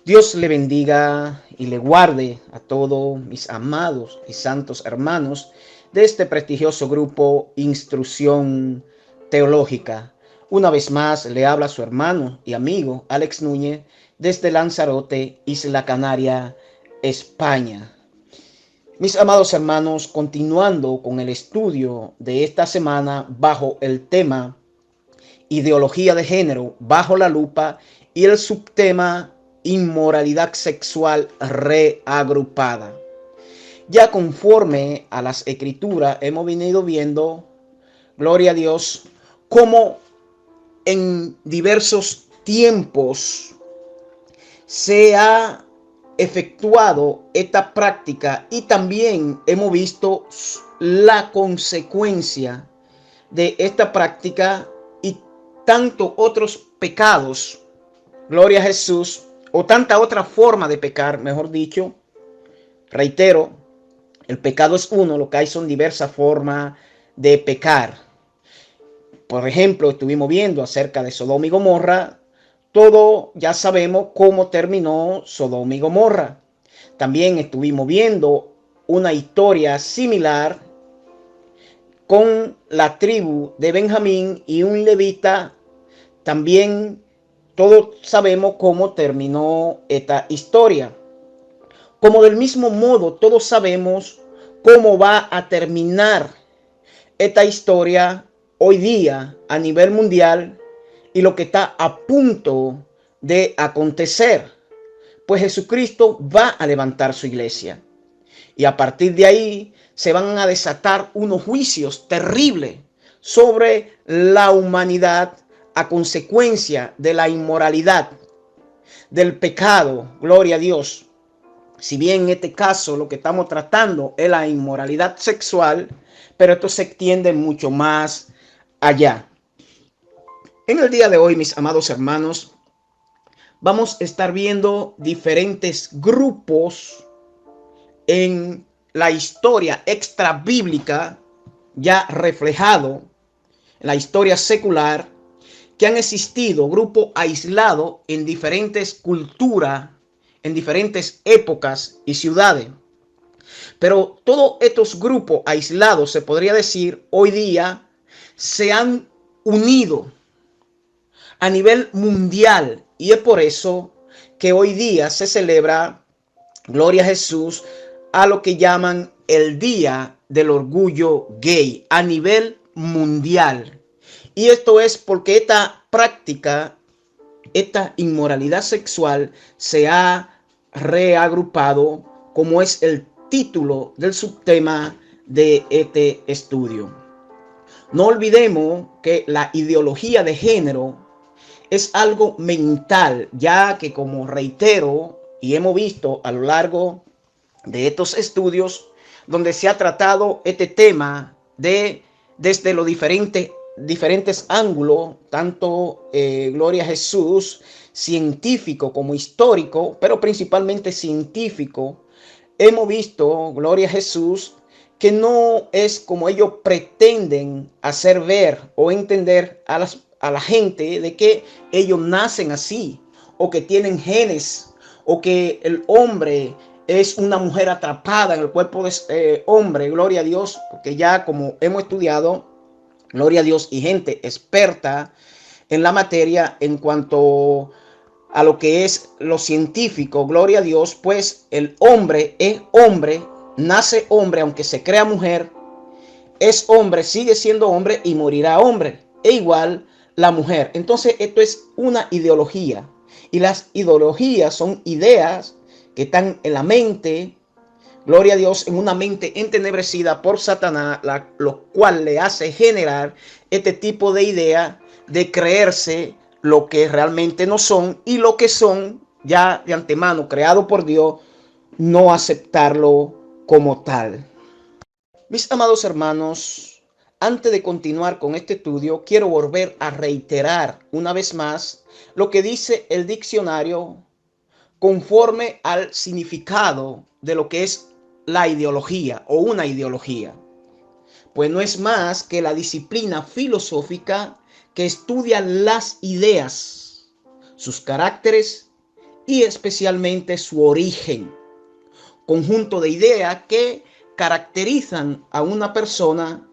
Dios le bendiga y le guarde a todos mis amados y santos hermanos de este prestigioso grupo Instrucción Teológica. Una vez más le habla su hermano y amigo Alex Núñez desde Lanzarote, Isla Canaria, España. Mis amados hermanos, continuando con el estudio de esta semana bajo el tema Ideología de género bajo la lupa y el subtema Inmoralidad sexual reagrupada. Ya conforme a las escrituras hemos venido viendo, gloria a Dios, cómo en diversos tiempos se ha efectuado esta práctica y también hemos visto la consecuencia de esta práctica y tanto otros pecados, gloria a Jesús, o tanta otra forma de pecar, mejor dicho. Reitero, el pecado es uno, lo que hay son diversas formas de pecar. Por ejemplo, estuvimos viendo acerca de Sodoma y Gomorra. Todo ya sabemos cómo terminó Sodoma y Gomorra. También estuvimos viendo una historia similar con la tribu de Benjamín y un levita. También todos sabemos cómo terminó esta historia. Como del mismo modo todos sabemos cómo va a terminar esta historia hoy día a nivel mundial y lo que está a punto de acontecer. Pues Jesucristo va a levantar su iglesia. Y a partir de ahí se van a desatar unos juicios terribles sobre la humanidad a consecuencia de la inmoralidad, del pecado, gloria a Dios. Si bien en este caso lo que estamos tratando es la inmoralidad sexual, pero esto se extiende mucho más allá. En el día de hoy, mis amados hermanos, vamos a estar viendo diferentes grupos en la historia extra bíblica, ya reflejado en la historia secular, que han existido grupos aislados en diferentes culturas, en diferentes épocas y ciudades. Pero todos estos grupos aislados, se podría decir, hoy día se han unido a nivel mundial. Y es por eso que hoy día se celebra, gloria a Jesús, a lo que llaman el Día del Orgullo Gay a nivel mundial. Y esto es porque esta práctica, esta inmoralidad sexual se ha reagrupado, como es el título del subtema de este estudio. No olvidemos que la ideología de género es algo mental, ya que, como reitero y hemos visto a lo largo de estos estudios, donde se ha tratado este tema desde los diferentes ángulos, tanto gloria a Jesús, científico como histórico, pero principalmente científico. Hemos visto, gloria a Jesús, que no es como ellos pretenden hacer ver o entender a la gente, de que ellos nacen así, o que tienen genes, o que el hombre es una mujer atrapada en el cuerpo de hombre, gloria a Dios, porque ya como hemos estudiado, gloria a Dios, y gente experta en la materia en cuanto a lo que es lo científico, gloria a Dios, pues el hombre es hombre, nace hombre, aunque se crea mujer, es hombre, sigue siendo hombre y morirá hombre, e igual la mujer. Entonces esto es una ideología, y las ideologías son ideas que están en la mente, gloria a Dios, en una mente entenebrecida por Satanás, lo cual le hace generar este tipo de idea de creerse lo que realmente no son, y lo que son ya de antemano creado por Dios, no aceptarlo como tal. Mis amados hermanos, antes de continuar con este estudio, quiero volver a reiterar una vez más lo que dice el diccionario conforme al significado de lo que es la ideología o una ideología. Pues no es más que la disciplina filosófica que estudia las ideas, sus caracteres y especialmente su origen, conjunto de ideas que caracterizan a una persona,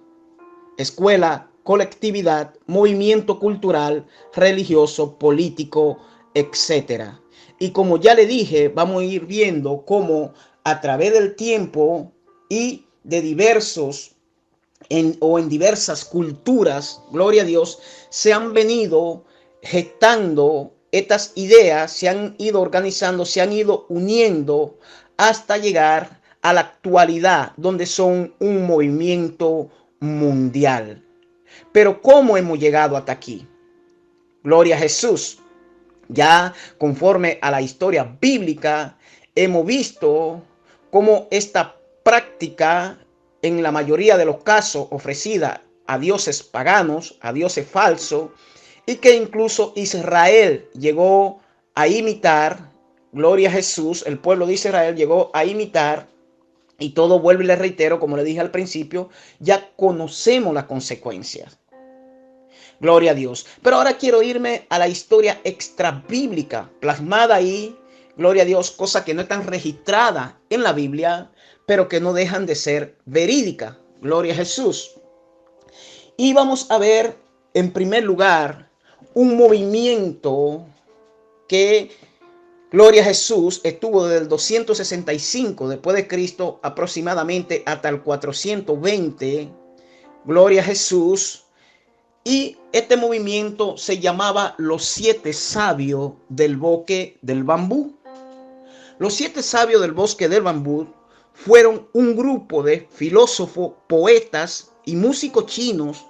escuela, colectividad, movimiento cultural, religioso, político, etcétera. Y como ya le dije, vamos a ir viendo cómo a través del tiempo y de en diversas culturas, gloria a Dios, se han venido gestando estas ideas, se han ido organizando, se han ido uniendo hasta llegar a la actualidad, donde son un movimiento mundial. Pero ¿cómo hemos llegado hasta aquí? Gloria a Jesús. Ya conforme a la historia bíblica, hemos visto cómo esta práctica, en la mayoría de los casos, ofrecida a dioses paganos, a dioses falsos, y que incluso Israel llegó a imitar, gloria a Jesús, el pueblo de Israel llegó a imitar, y todo vuelve y le reitero, como le dije al principio, ya conocemos las consecuencias. Gloria a Dios. Pero ahora quiero irme a la historia extra bíblica, plasmada ahí, gloria a Dios, cosas que no están registradas en la Biblia, pero que no dejan de ser verídicas. Gloria a Jesús. Y vamos a ver, en primer lugar, un movimiento que, gloria a Jesús, estuvo desde el 265 después de Cristo aproximadamente hasta el 420. Gloria a Jesús. Y este movimiento se llamaba los 7 sabios del bosque del bambú. Los 7 sabios del bosque del bambú fueron un grupo de filósofos, poetas y músicos chinos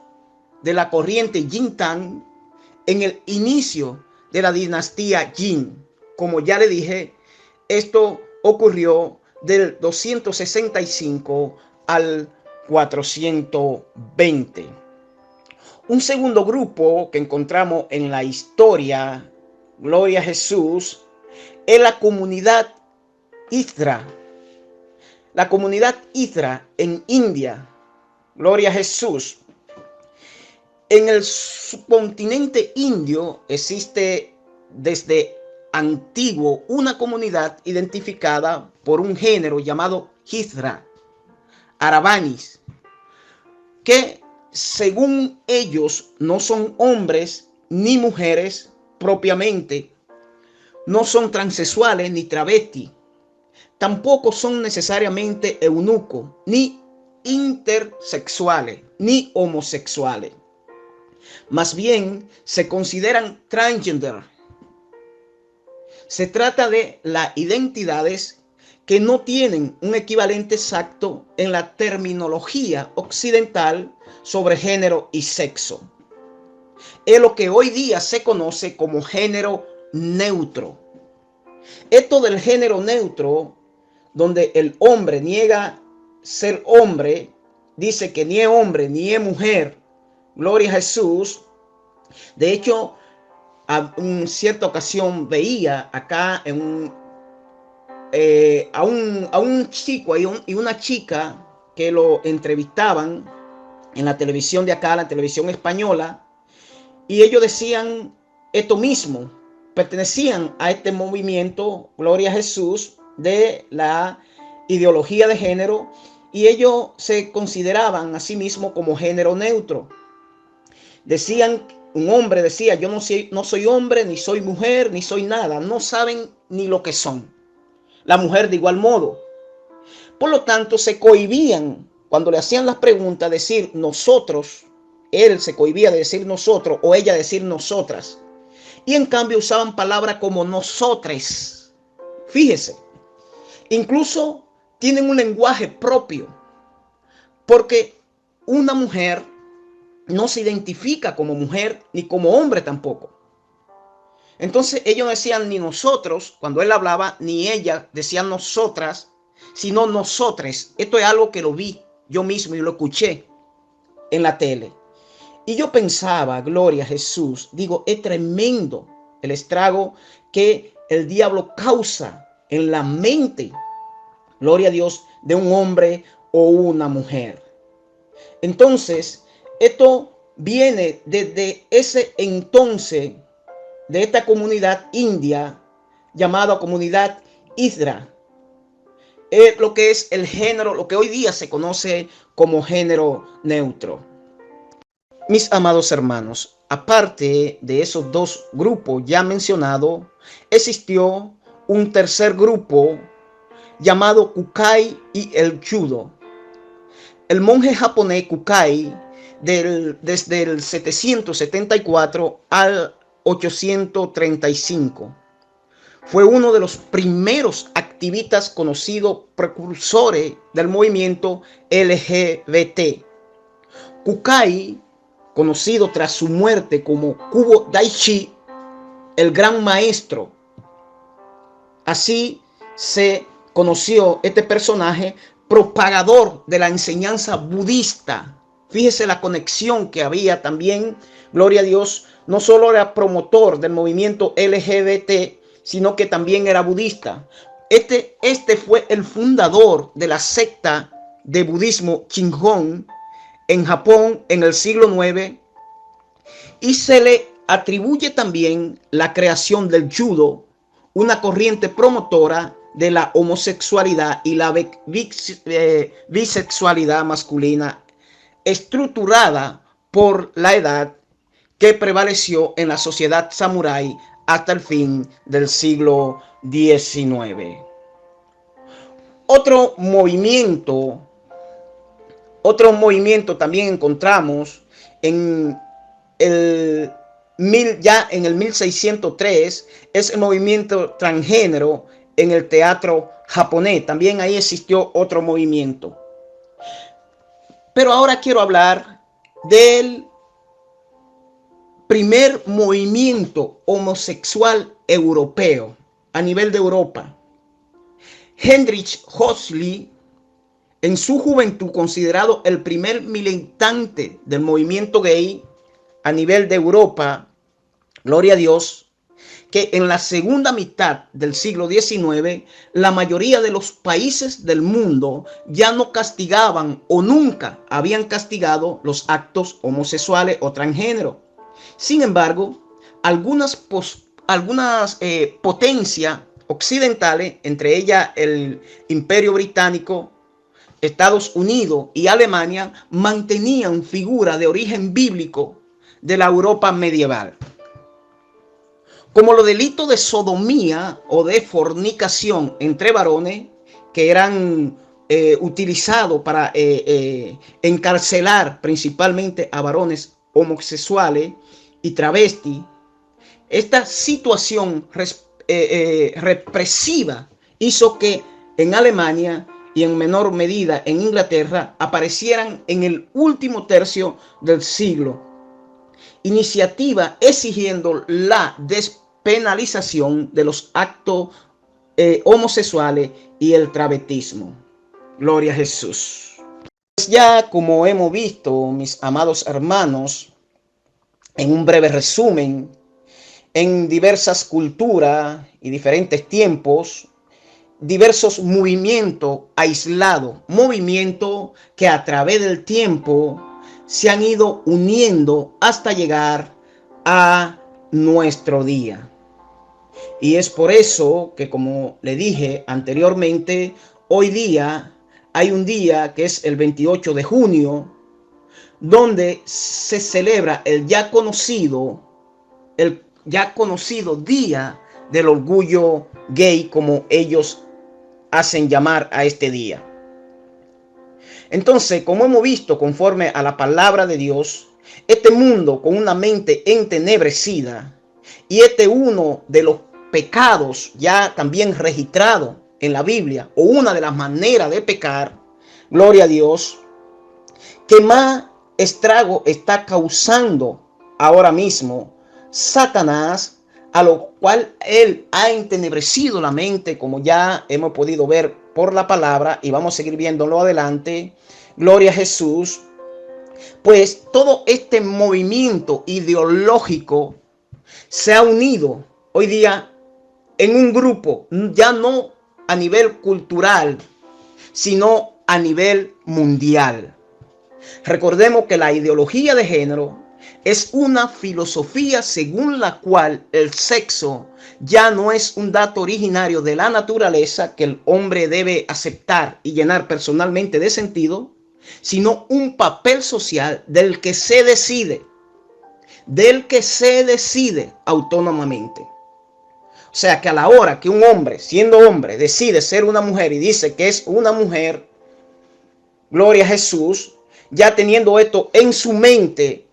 de la corriente Jin-Tang en el inicio de la dinastía Jin. Como ya le dije, esto ocurrió del 265 al 420. Un segundo grupo que encontramos en la historia, gloria a Jesús, es la comunidad Hijra. La comunidad Hijra en India, gloria a Jesús. En el subcontinente indio existe desde antiguo una comunidad identificada por un género llamado Hijra, Aravanis, que según ellos no son hombres ni mujeres propiamente, no son transexuales ni travestis, tampoco son necesariamente eunucos, ni intersexuales, ni homosexuales. Más bien se consideran transgender. Se trata de las identidades que no tienen un equivalente exacto en la terminología occidental sobre género y sexo. Es lo que hoy día se conoce como género neutro. Esto del género neutro, donde el hombre niega ser hombre, dice que ni es hombre ni es mujer, gloria a Jesús. De hecho, en cierta ocasión veía acá a un chico y una chica que lo entrevistaban en la televisión de acá, la televisión española, y ellos decían esto mismo, pertenecían a este movimiento, gloria a Jesús, de la ideología de género, y ellos se consideraban a sí mismos como género neutro. Decían, un hombre decía, yo no soy hombre, ni soy mujer, ni soy nada, no saben ni lo que son. La mujer de igual modo. Por lo tanto, se cohibían cuando le hacían las preguntas decir nosotros. Él se cohibía de decir nosotros o ella decir nosotras. Y en cambio usaban palabras como nosotres. Fíjese, incluso tienen un lenguaje propio. Porque una mujer no se identifica como mujer ni como hombre tampoco. Entonces ellos decían ni nosotros, cuando él hablaba, ni ella decían nosotras, sino nosotres. Esto es algo que lo vi yo mismo y lo escuché en la tele. Y yo pensaba, gloria a Jesús, digo, es tremendo el estrago que el diablo causa en la mente, gloria a Dios, de un hombre o una mujer. Entonces, esto viene desde ese entonces de esta comunidad india llamada comunidad ISRA, lo que es el género, lo que hoy día se conoce como género neutro. Mis amados hermanos, aparte de esos dos grupos ya mencionados, existió un tercer grupo llamado Kukai y el Judo. El monje japonés Kukai, desde el 774 al 835, fue uno de los primeros activistas conocidos precursores del movimiento LGBT. Kukai, conocido tras su muerte como Kubo Daishi, el gran maestro. Así se conoció este personaje, propagador de la enseñanza budista. Fíjese la conexión que había también, gloria a Dios, no solo era promotor del movimiento LGBT, sino que también era budista. Este fue el fundador de la secta de budismo Shingon en Japón en el siglo IX, y se le atribuye también la creación del judo, una corriente promotora de la homosexualidad y la bisexualidad masculina, estructurada por la edad, que prevaleció en la sociedad samurái hasta el fin del siglo XIX. Otro movimiento también encontramos ya en el 1603, es el movimiento transgénero en el teatro japonés. También ahí existió otro movimiento. Pero ahora quiero hablar del primer movimiento homosexual europeo a nivel de Europa. Heinrich Hössli, en su juventud considerado el primer militante del movimiento gay a nivel de Europa, gloria a Dios, que en la segunda mitad del siglo XIX, la mayoría de los países del mundo ya no castigaban o nunca habían castigado los actos homosexuales o transgénero. Sin embargo, algunas potencias occidentales, entre ellas el Imperio Británico, Estados Unidos y Alemania, mantenían figuras de origen bíblico de la Europa medieval, como los delitos de sodomía o de fornicación entre varones, que eran utilizados para encarcelar principalmente a varones homosexuales y travestis. Esta situación represiva hizo que en Alemania y en menor medida en Inglaterra aparecieran en el último tercio del siglo iniciativa exigiendo la despenalización de los actos homosexuales y el travestismo. Gloria a Jesús. Pues ya como hemos visto, mis amados hermanos, en un breve resumen, en diversas culturas y diferentes tiempos, diversos movimientos aislados, movimientos que a través del tiempo se han ido uniendo hasta llegar a nuestro día. Y es por eso que, como le dije anteriormente, hoy día hay un día que es el 28 de junio, donde se celebra el ya conocido Día del Orgullo Gay, como ellos hacen llamar a este día. Entonces, como hemos visto, conforme a la palabra de Dios, este mundo con una mente entenebrecida, y uno de los pecados ya también registrado en la Biblia, o una de las maneras de pecar, gloria a Dios, que más estrago está causando ahora mismo Satanás, a lo cual él ha entenebrecido la mente, como ya hemos podido ver por la palabra, y vamos a seguir viéndolo adelante. Gloria a Jesús. Pues todo este movimiento ideológico se ha unido hoy día en un grupo, ya no a nivel cultural, sino a nivel mundial. Recordemos que la ideología de género es una filosofía según la cual el sexo ya no es un dato originario de la naturaleza que el hombre debe aceptar y llenar personalmente de sentido, sino un papel social del que se decide autónomamente. O sea que a la hora que un hombre, siendo hombre, decide ser una mujer y dice que es una mujer, gloria a Jesús, ya teniendo esto en su mente,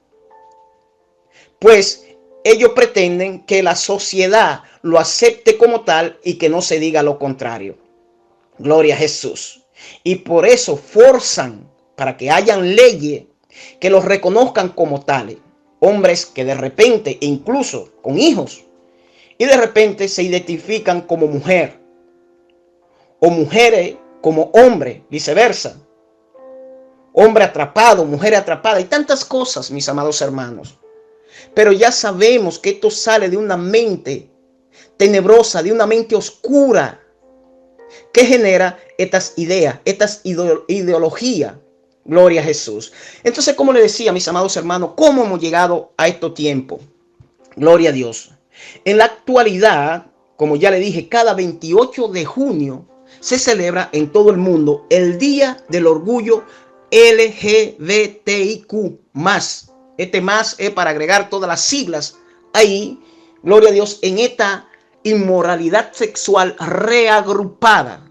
pues ellos pretenden que la sociedad lo acepte como tal y que no se diga lo contrario. Gloria a Jesús. Y por eso forzan para que hayan leyes que los reconozcan como tales. Hombres que de repente, incluso con hijos, y de repente se identifican como mujer, o mujeres como hombre, viceversa. Hombre atrapado, mujer atrapada, y tantas cosas, mis amados hermanos. Pero ya sabemos que esto sale de una mente tenebrosa, de una mente oscura, que genera estas ideas, estas ideologías. Gloria a Jesús. Entonces, como le decía, mis amados hermanos, ¿cómo hemos llegado a estos tiempos? Gloria a Dios. En la actualidad, como ya le dije, cada 28 de junio se celebra en todo el mundo el Día del Orgullo LGBTIQ+. Este más es para agregar todas las siglas ahí, gloria a Dios, en esta inmoralidad sexual reagrupada.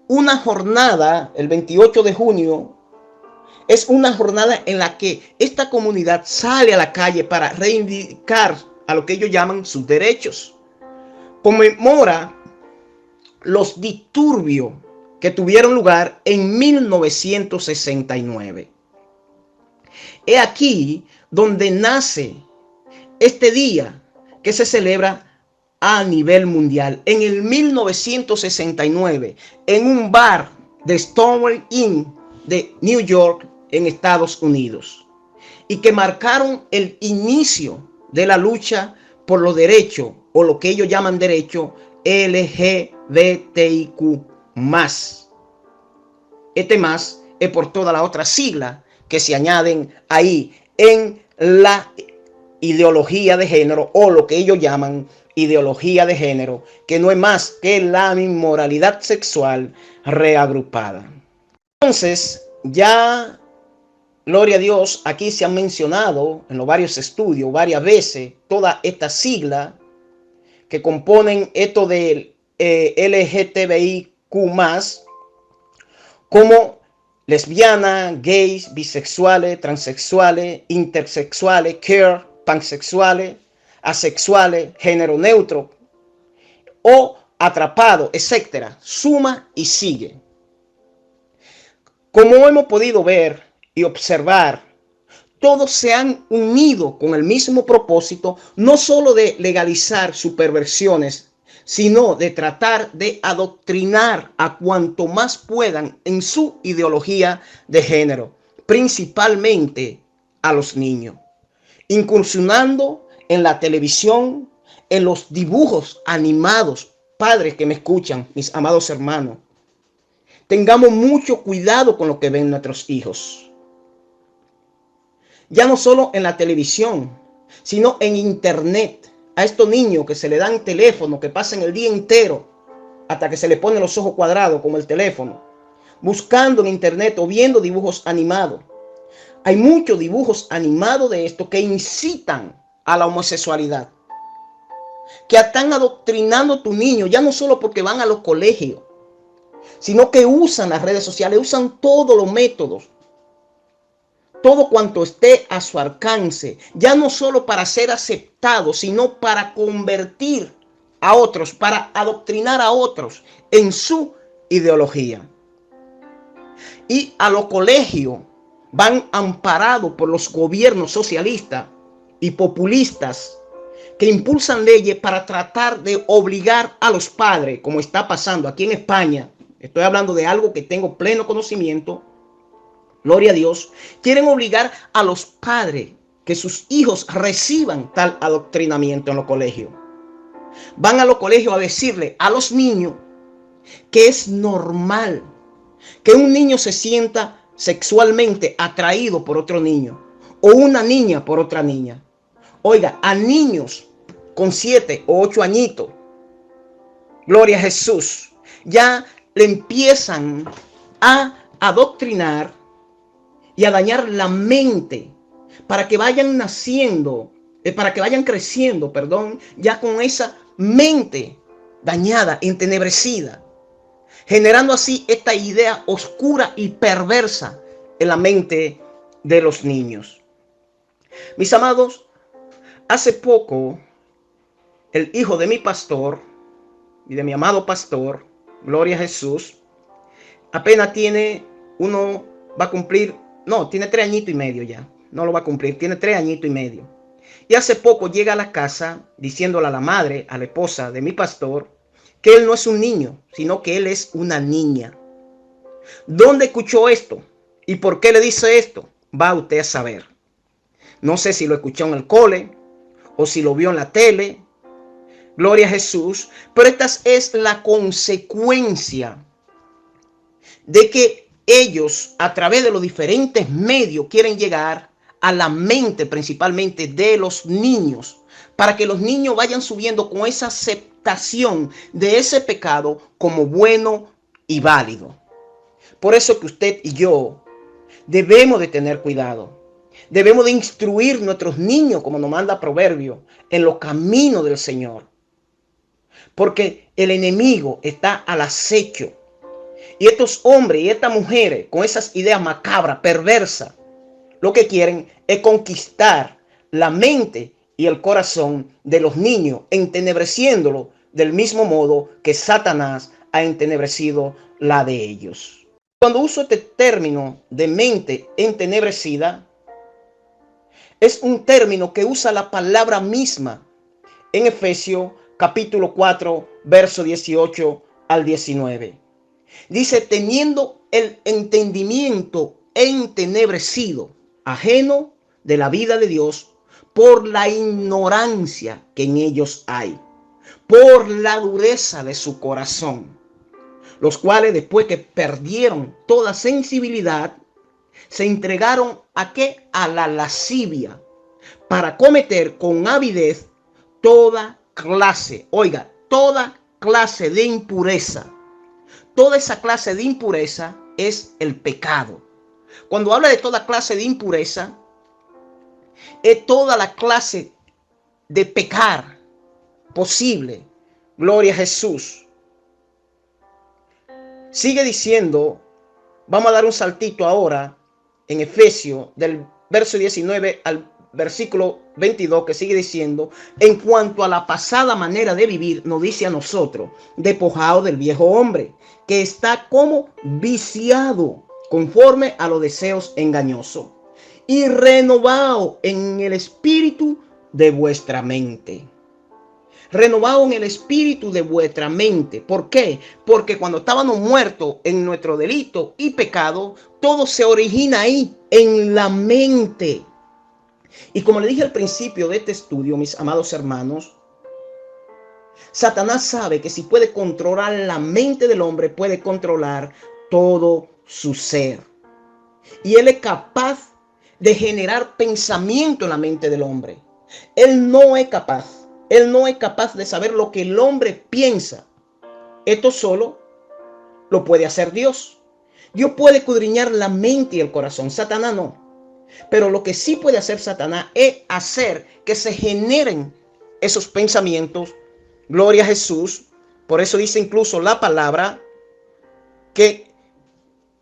Una jornada, el 28 de junio, es una jornada en la que esta comunidad sale a la calle para reivindicar a lo que ellos llaman sus derechos. Conmemora los disturbios que tuvieron lugar en 1969. Es aquí donde nace este día que se celebra a nivel mundial. En el 1969, en un bar de Stonewall Inn de New York, en Estados Unidos, y que marcaron el inicio de la lucha por los derechos, o lo que ellos llaman derecho LGBTIQ+. Este más es por toda la otra sigla que se añaden ahí en la ideología de género, o lo que ellos llaman ideología de género, que no es más que la inmoralidad sexual reagrupada. Entonces, ya, gloria a Dios, aquí se han mencionado en los varios estudios varias veces todas estas siglas que componen esto del LGTBIQ+, como lesbianas, gays, bisexuales, transexuales, intersexuales, queer, pansexuales, asexuales, género neutro o atrapado, etcétera. Suma y sigue. Como hemos podido ver y observar, todos se han unido con el mismo propósito, no solo de legalizar sus perversiones, sino de tratar de adoctrinar a cuanto más puedan en su ideología de género, principalmente a los niños, incursionando en la televisión, en los dibujos animados. Padres que me escuchan, mis amados hermanos, tengamos mucho cuidado con lo que ven nuestros hijos. Ya no solo en la televisión, sino en internet. A estos niños que se le dan teléfono, que pasan el día entero hasta que se le ponen los ojos cuadrados como el teléfono, buscando en internet o viendo dibujos animados. Hay muchos dibujos animados de esto que incitan a la homosexualidad, que están adoctrinando a tu niño, ya no solo porque van a los colegios, sino que usan las redes sociales, usan todos los métodos, todo cuanto esté a su alcance, ya no solo para ser aceptado, sino para convertir a otros, para adoctrinar a otros en su ideología. Y a los colegios van amparados por los gobiernos socialistas y populistas que impulsan leyes para tratar de obligar a los padres, como está pasando aquí en España. Estoy hablando de algo que tengo pleno conocimiento. Gloria a Dios. Quieren obligar a los padres que sus hijos reciban tal adoctrinamiento en los colegios. Van a los colegios a decirle a los niños que es normal que un niño se sienta sexualmente atraído por otro niño, o una niña por otra niña. Oiga, a niños con 7 o 8 añitos, gloria a Jesús, ya le empiezan a adoctrinar y a dañar la mente para que vayan naciendo, para que vayan creciendo, ya con esa mente dañada, entenebrecida, generando así esta idea oscura y perversa en la mente de los niños. Mis amados, hace poco el hijo de mi pastor y de mi amado pastor, gloria a Jesús, apenas tiene tiene 3 añitos y medio ya. No lo va a cumplir, tiene 3 añitos y medio. Y hace poco llega a la casa diciéndole a la madre, a la esposa de mi pastor, que él no es un niño, sino que él es una niña. ¿Dónde escuchó esto? ¿Y por qué le dice esto? Va usted a saber. No sé si lo escuchó en el cole o si lo vio en la tele. Gloria a Jesús. Pero esta es la consecuencia de que ellos, a través de los diferentes medios, quieren llegar a la mente principalmente de los niños, para que los niños vayan subiendo con esa aceptación de ese pecado como bueno y válido. Por eso que usted y yo debemos de tener cuidado. Debemos de instruir nuestros niños, como nos manda Proverbio, en los caminos del Señor. Porque el enemigo está al acecho. Y estos hombres y estas mujeres con esas ideas macabras, perversas, lo que quieren es conquistar la mente y el corazón de los niños, entenebreciéndolo del mismo modo que Satanás ha entenebrecido la de ellos. Cuando uso este término de mente entenebrecida, es un término que usa la palabra misma en Efesios capítulo 4, verso 18 al 19. Dice, teniendo el entendimiento entenebrecido, ajeno de la vida de Dios, por la ignorancia que en ellos hay, por la dureza de su corazón, los cuales después que perdieron toda sensibilidad, se entregaron ¿a qué? A la lascivia, para cometer con avidez toda clase de impureza. Toda esa clase de impureza es el pecado. Cuando habla de toda clase de impureza, es toda la clase de pecar posible. Gloria a Jesús. Sigue diciendo, vamos a dar un saltito ahora en Efesios del verso 19 al versículo 22, que sigue diciendo, en cuanto a la pasada manera de vivir, nos dice a nosotros, despojado del viejo hombre, que está como viciado conforme a los deseos engañosos, y renovado en el espíritu de vuestra mente. Renovado en el espíritu de vuestra mente. ¿Por qué? Porque cuando estábamos muertos en nuestro delito y pecado, todo se origina ahí, en la mente. Y como le dije al principio de este estudio, mis amados hermanos, Satanás sabe que si puede controlar la mente del hombre, puede controlar todo su ser. Y él es capaz de generar pensamiento en la mente del hombre. Él no es capaz de saber lo que el hombre piensa. Esto solo lo puede hacer Dios. Dios puede escudriñar la mente y el corazón. Satanás no. Pero lo que sí puede hacer Satanás es hacer que se generen esos pensamientos. Gloria a Jesús. Por eso dice incluso la palabra que,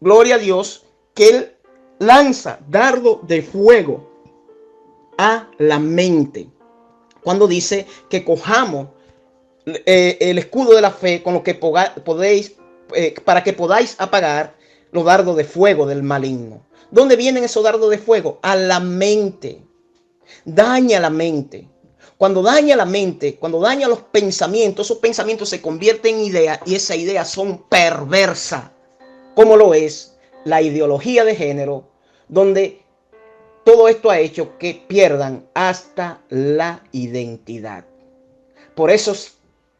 gloria a Dios, que él lanza dardo de fuego a la mente. Cuando dice que cojamos el escudo de la fe con lo que podéis, para que podáis apagar los dardos de fuego del maligno. ¿Dónde vienen esos dardos de fuego? A la mente. Daña la mente. Cuando daña la mente, cuando daña los pensamientos, esos pensamientos se convierten en ideas y esas ideas son perversas, como lo es la ideología de género, donde todo esto ha hecho que pierdan hasta la identidad. Por eso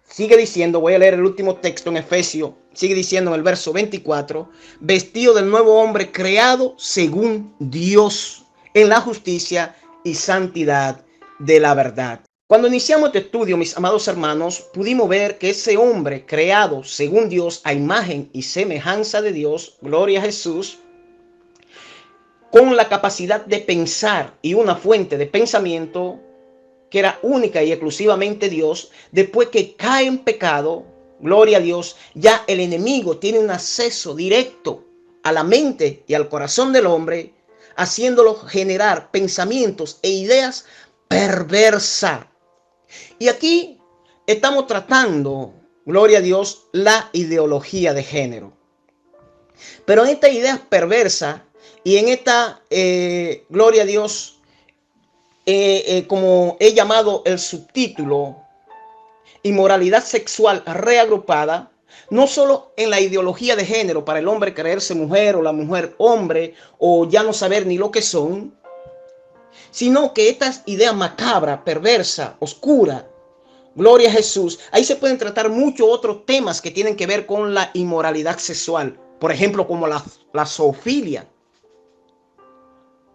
sigue diciendo, voy a leer el último texto en Efesios, sigue diciendo en el verso 24, vestido del nuevo hombre creado según Dios, en la justicia y santidad de la verdad. Cuando iniciamos este estudio, mis amados hermanos, pudimos ver que ese hombre creado según Dios a imagen y semejanza de Dios, gloria a Jesús, con la capacidad de pensar y una fuente de pensamiento que era única y exclusivamente Dios, después que cae en pecado, gloria a Dios, ya el enemigo tiene un acceso directo a la mente y al corazón del hombre, haciéndolo generar pensamientos e ideas perversas. Y aquí estamos tratando, gloria a Dios, la ideología de género. Pero en estas ideas perversas y en esta, gloria a Dios, como he llamado el subtítulo, inmoralidad sexual reagrupada, no solo en la ideología de género para el hombre creerse mujer o la mujer hombre o ya no saber ni lo que son, sino que estas ideas macabras, perversas, oscuras, gloria a Jesús, ahí se pueden tratar muchos otros temas que tienen que ver con la inmoralidad sexual, por ejemplo como la zoofilia.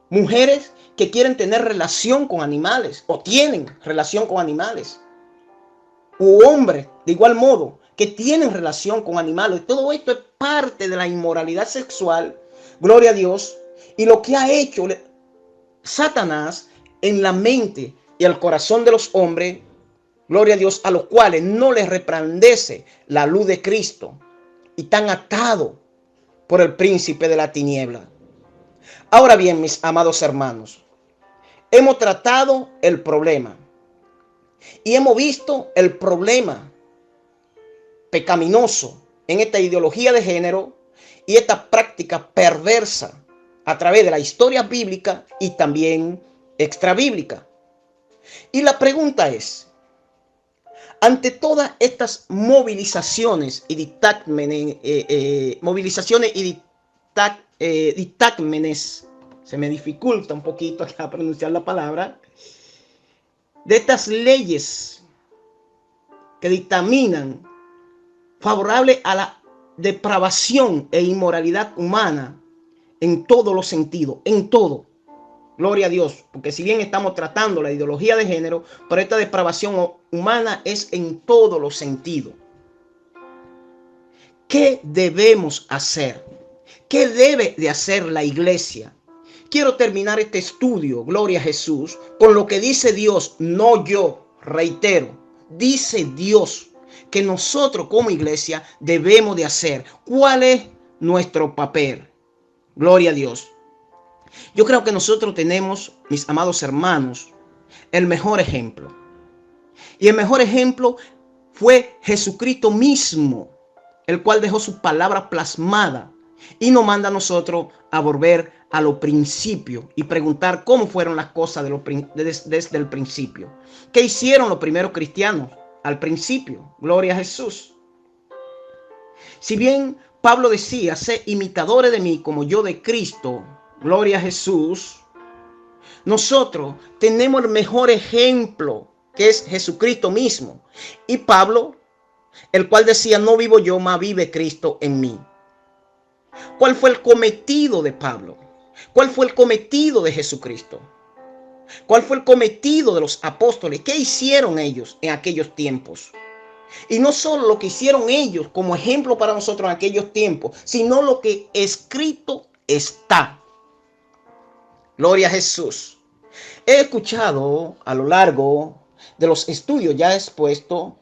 Mujeres que quieren tener relación con animales o tienen relación con animales. U hombres, de igual modo, que tienen relación con animales. Todo esto es parte de la inmoralidad sexual, gloria a Dios, y lo que ha hecho Satanás en la mente y el corazón de los hombres, gloria a Dios, a los cuales no les resplandece la luz de Cristo y están atados por el príncipe de la tiniebla. Ahora bien, mis amados hermanos, hemos tratado el problema y hemos visto el problema pecaminoso en esta ideología de género y esta práctica perversa a través de la historia bíblica y también extrabíblica. Y la pregunta es, ante todas estas movilizaciones y dictámenes, se me dificulta un poquito a pronunciar la palabra, de estas leyes que dictaminan favorable a la depravación e inmoralidad humana en todos los sentidos, en todo. Gloria a Dios, porque si bien estamos tratando la ideología de género, pero esta depravación humana es en todos los sentidos. ¿Qué debemos hacer? ¿Qué debe de hacer la iglesia? Quiero terminar este estudio, gloria a Jesús, con lo que dice Dios, no yo, reitero, dice Dios que nosotros como iglesia debemos de hacer. ¿Cuál es nuestro papel? Gloria a Dios. Yo creo que nosotros tenemos, mis amados hermanos, el mejor ejemplo. Y el mejor ejemplo fue Jesucristo mismo, el cual dejó su palabra plasmada y nos manda a nosotros a volver a lo principio y preguntar cómo fueron las cosas desde el principio. ¿Qué hicieron los primeros cristianos al principio? Gloria a Jesús. Si bien Pablo decía, sé imitadores de mí como yo de Cristo, gloria a Jesús, nosotros tenemos el mejor ejemplo, que es Jesucristo mismo. Y Pablo, el cual decía, no vivo yo, mas vive Cristo en mí. ¿Cuál fue el cometido de Pablo? ¿Cuál fue el cometido de Jesucristo? ¿Cuál fue el cometido de los apóstoles? ¿Qué hicieron ellos en aquellos tiempos? Y no solo lo que hicieron ellos como ejemplo para nosotros en aquellos tiempos, sino lo que escrito está. Gloria a Jesús. He escuchado a lo largo de los estudios ya expuestos,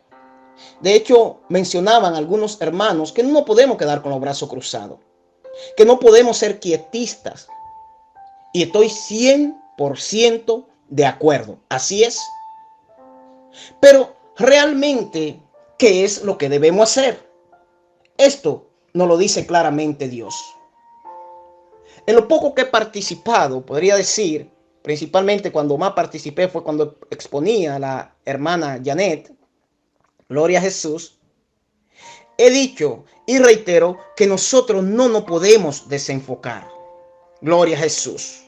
de hecho mencionaban algunos hermanos que no podemos quedar con los brazos cruzados, que no podemos ser quietistas. Y estoy 100% de acuerdo. Así es. Pero realmente, ¿qué es lo que debemos hacer? Esto nos lo dice claramente Dios. En lo poco que he participado, podría decir, principalmente cuando más participé fue cuando exponía a la hermana Janet, gloria a Jesús, he dicho y reitero que nosotros no nos podemos desenfocar. Gloria a Jesús.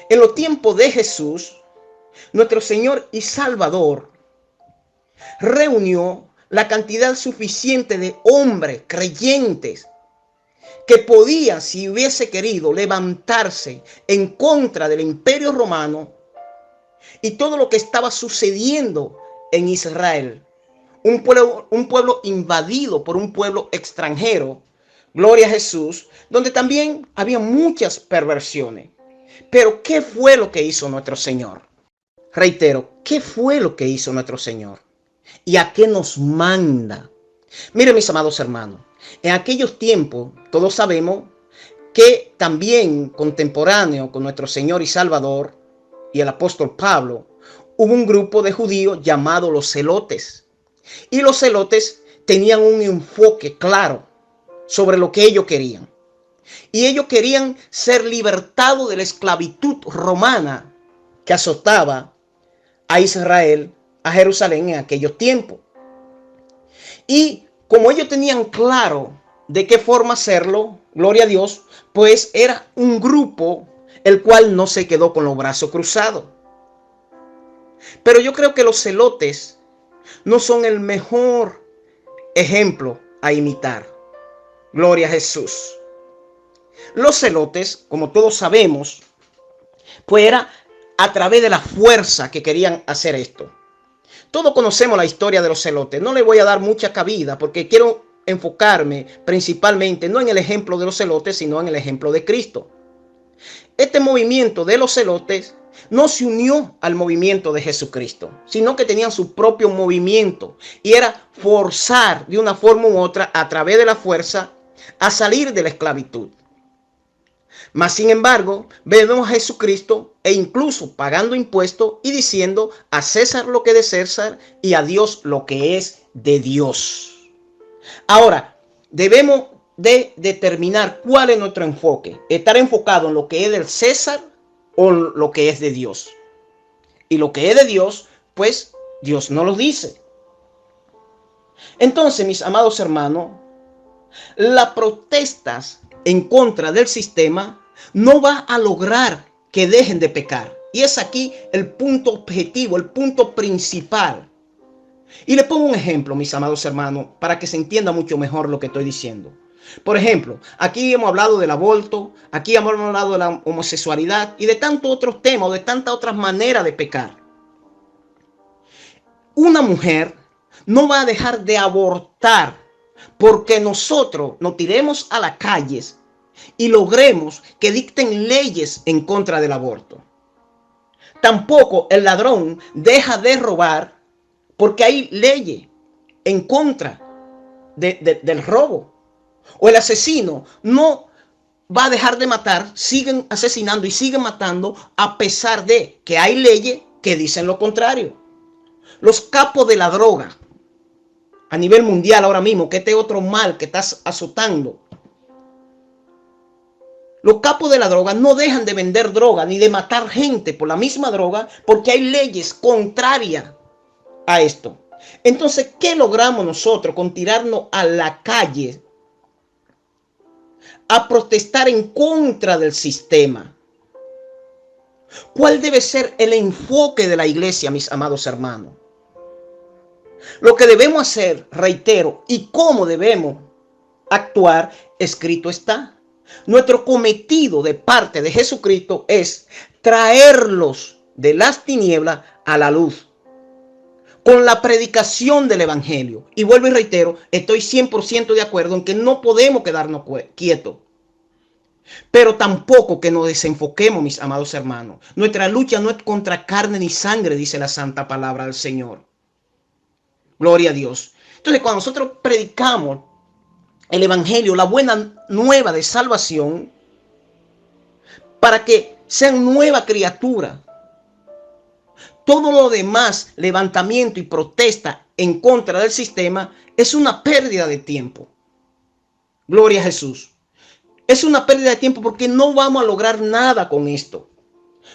En los tiempos de Jesús, nuestro Señor y Salvador reunió la cantidad suficiente de hombres creyentes que podía, si hubiese querido, levantarse en contra del Imperio Romano y todo lo que estaba sucediendo en Israel. Un pueblo invadido por un pueblo extranjero, gloria a Jesús, donde también había muchas perversiones. Pero ¿qué fue lo que hizo nuestro Señor? Reitero, ¿qué fue lo que hizo nuestro Señor? ¿Y a qué nos manda? Miren, mis amados hermanos, en aquellos tiempos todos sabemos que también contemporáneo con nuestro Señor y Salvador y el apóstol Pablo, hubo un grupo de judíos llamado los celotes. Y los celotes tenían un enfoque claro sobre lo que ellos querían. Y ellos querían ser libertados de la esclavitud romana que azotaba a Israel, a Jerusalén en aquellos tiempos. Y como ellos tenían claro de qué forma hacerlo, gloria a Dios, pues era un grupo el cual no se quedó con los brazos cruzados. Pero yo creo que los celotes no son el mejor ejemplo a imitar. Gloria a Jesús. Los celotes, como todos sabemos, pues era a través de la fuerza que querían hacer esto. Todos conocemos la historia de los celotes. No le voy a dar mucha cabida porque quiero enfocarme principalmente no en el ejemplo de los celotes, sino en el ejemplo de Cristo. Este movimiento de los celotes no se unió al movimiento de Jesucristo, sino que tenían su propio movimiento y era forzar de una forma u otra a través de la fuerza a salir de la esclavitud. Mas sin embargo, vemos a Jesucristo e incluso pagando impuestos y diciendo a César lo que es de César y a Dios lo que es de Dios. Ahora, debemos de determinar cuál es nuestro enfoque. Estar enfocado en lo que es del César o lo que es de Dios. Y lo que es de Dios, pues Dios no lo dice. Entonces, mis amados hermanos, las protestas en contra del sistema no va a lograr que dejen de pecar. Y es aquí el punto objetivo, el punto principal. Y le pongo un ejemplo, mis amados hermanos, para que se entienda mucho mejor lo que estoy diciendo. Por ejemplo, aquí hemos hablado del aborto, aquí hemos hablado de la homosexualidad y de tantos otros temas, de tantas otras maneras de pecar. Una mujer no va a dejar de abortar porque nosotros nos tiremos a las calles y logremos que dicten leyes en contra del aborto. Tampoco el ladrón deja de robar porque hay leyes en contra del robo. O el asesino no va a dejar de matar, siguen asesinando y siguen matando a pesar de que hay leyes que dicen lo contrario. Los capos de la droga a nivel mundial ahora mismo, que este otro mal que está azotando. Los capos de la droga no dejan de vender droga ni de matar gente por la misma droga porque hay leyes contrarias a esto. Entonces, ¿qué logramos nosotros con tirarnos a la calle a protestar en contra del sistema? ¿Cuál debe ser el enfoque de la iglesia, mis amados hermanos? Lo que debemos hacer, reitero, y cómo debemos actuar, escrito está. Nuestro cometido de parte de Jesucristo es traerlos de las tinieblas a la luz con la predicación del evangelio. Y vuelvo y reitero, estoy 100% de acuerdo en que no podemos quedarnos quietos. Pero tampoco que nos desenfoquemos, mis amados hermanos. Nuestra lucha no es contra carne ni sangre, dice la santa palabra del Señor. Gloria a Dios. Entonces, cuando nosotros predicamos el evangelio, la buena nueva de salvación, para que sean nueva criatura, todo lo demás, levantamiento y protesta en contra del sistema, es una pérdida de tiempo. Gloria a Jesús. Es una pérdida de tiempo porque no vamos a lograr nada con esto.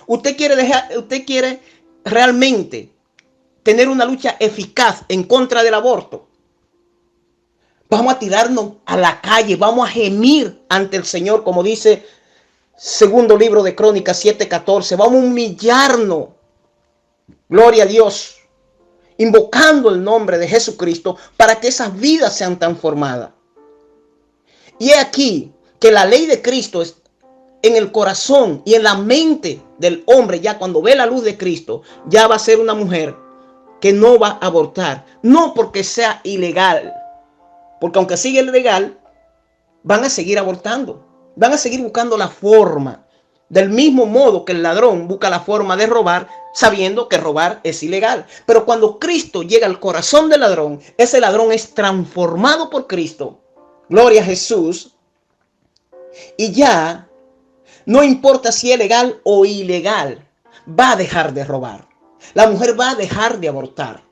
Usted quiere realmente tener una lucha eficaz en contra del aborto. Vamos a tirarnos a la calle, vamos a gemir ante el Señor, como dice segundo libro de Crónicas 7:14. Vamos a humillarnos. Gloria a Dios. Invocando el nombre de Jesucristo para que esas vidas sean transformadas. Y es aquí que la ley de Cristo es en el corazón y en la mente del hombre, ya cuando ve la luz de Cristo, ya va a ser una mujer que no va a abortar. No porque sea ilegal, porque aunque siga ilegal, van a seguir abortando. Van a seguir buscando la forma. Del mismo modo que el ladrón busca la forma de robar, sabiendo que robar es ilegal. Pero cuando Cristo llega al corazón del ladrón, ese ladrón es transformado por Cristo. Gloria a Jesús. Y ya no importa si es legal o ilegal, va a dejar de robar. La mujer va a dejar de abortar.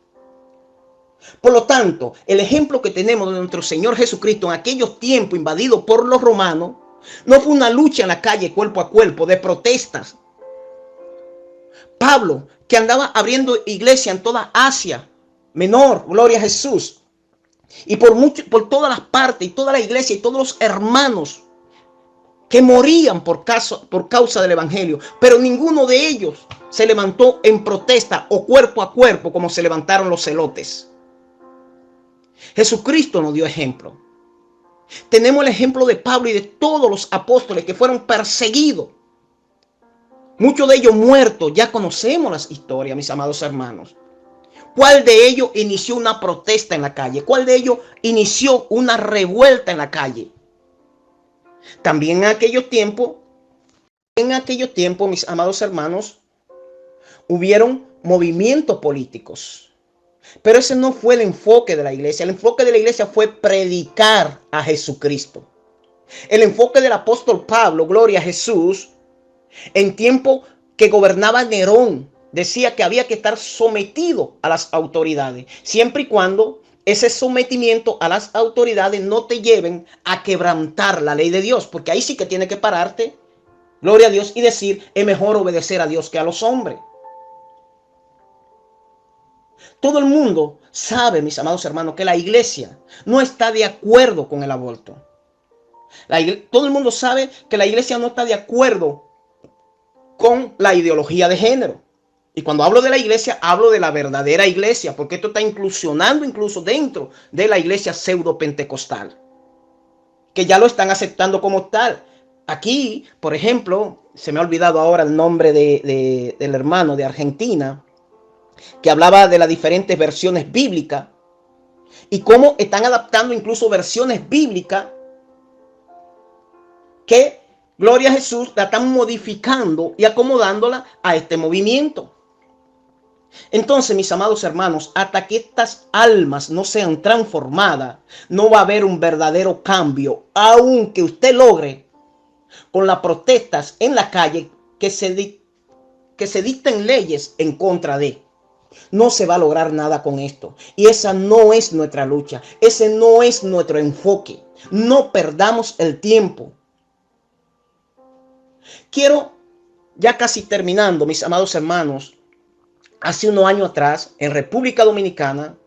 Por lo tanto, el ejemplo que tenemos de nuestro Señor Jesucristo en aquellos tiempos invadidos por los romanos, no fue una lucha en la calle cuerpo a cuerpo de protestas. Pablo, que andaba abriendo iglesia en toda Asia Menor, gloria a Jesús, y por todas las partes, y toda la iglesia, y todos los hermanos que morían por causa del evangelio, pero ninguno de ellos se levantó en protesta o cuerpo a cuerpo como se levantaron los celotes. Jesucristo nos dio ejemplo. Tenemos el ejemplo de Pablo y de todos los apóstoles que fueron perseguidos. Muchos de ellos muertos. Ya conocemos las historias, mis amados hermanos. ¿Cuál de ellos inició una protesta en la calle? ¿Cuál de ellos inició una revuelta en la calle? También en aquellos tiempos, mis amados hermanos, hubieron movimientos políticos. Pero ese no fue el enfoque de la iglesia. El enfoque de la iglesia fue predicar a Jesucristo. El enfoque del apóstol Pablo, gloria a Jesús, en tiempo que gobernaba Nerón, decía que había que estar sometido a las autoridades, siempre y cuando ese sometimiento a las autoridades no te lleven a quebrantar la ley de Dios, porque ahí sí que tiene que pararte, gloria a Dios, y decir, es mejor obedecer a Dios que a los hombres. Todo el mundo sabe, mis amados hermanos, que la iglesia no está de acuerdo con el aborto. Todo el mundo sabe que la iglesia no está de acuerdo con la ideología de género. Y cuando hablo de la iglesia, hablo de la verdadera iglesia, porque esto está inclusionando incluso dentro de la iglesia pseudo-pentecostal, que ya lo están aceptando como tal. Aquí, por ejemplo, se me ha olvidado ahora el nombre del hermano de Argentina, que hablaba de las diferentes versiones bíblicas y cómo están adaptando incluso versiones bíblicas que, gloria a Jesús, la están modificando y acomodándola a este movimiento. Entonces, mis amados hermanos, hasta que estas almas no sean transformadas, no va a haber un verdadero cambio, aunque usted logre con las protestas en la calle que se dicten leyes en contra de. No se va a lograr nada con esto. Y esa no es nuestra lucha. Ese no es nuestro enfoque. No perdamos el tiempo. Quiero, ya casi terminando, mis amados hermanos, hace unos años atrás, en República Dominicana,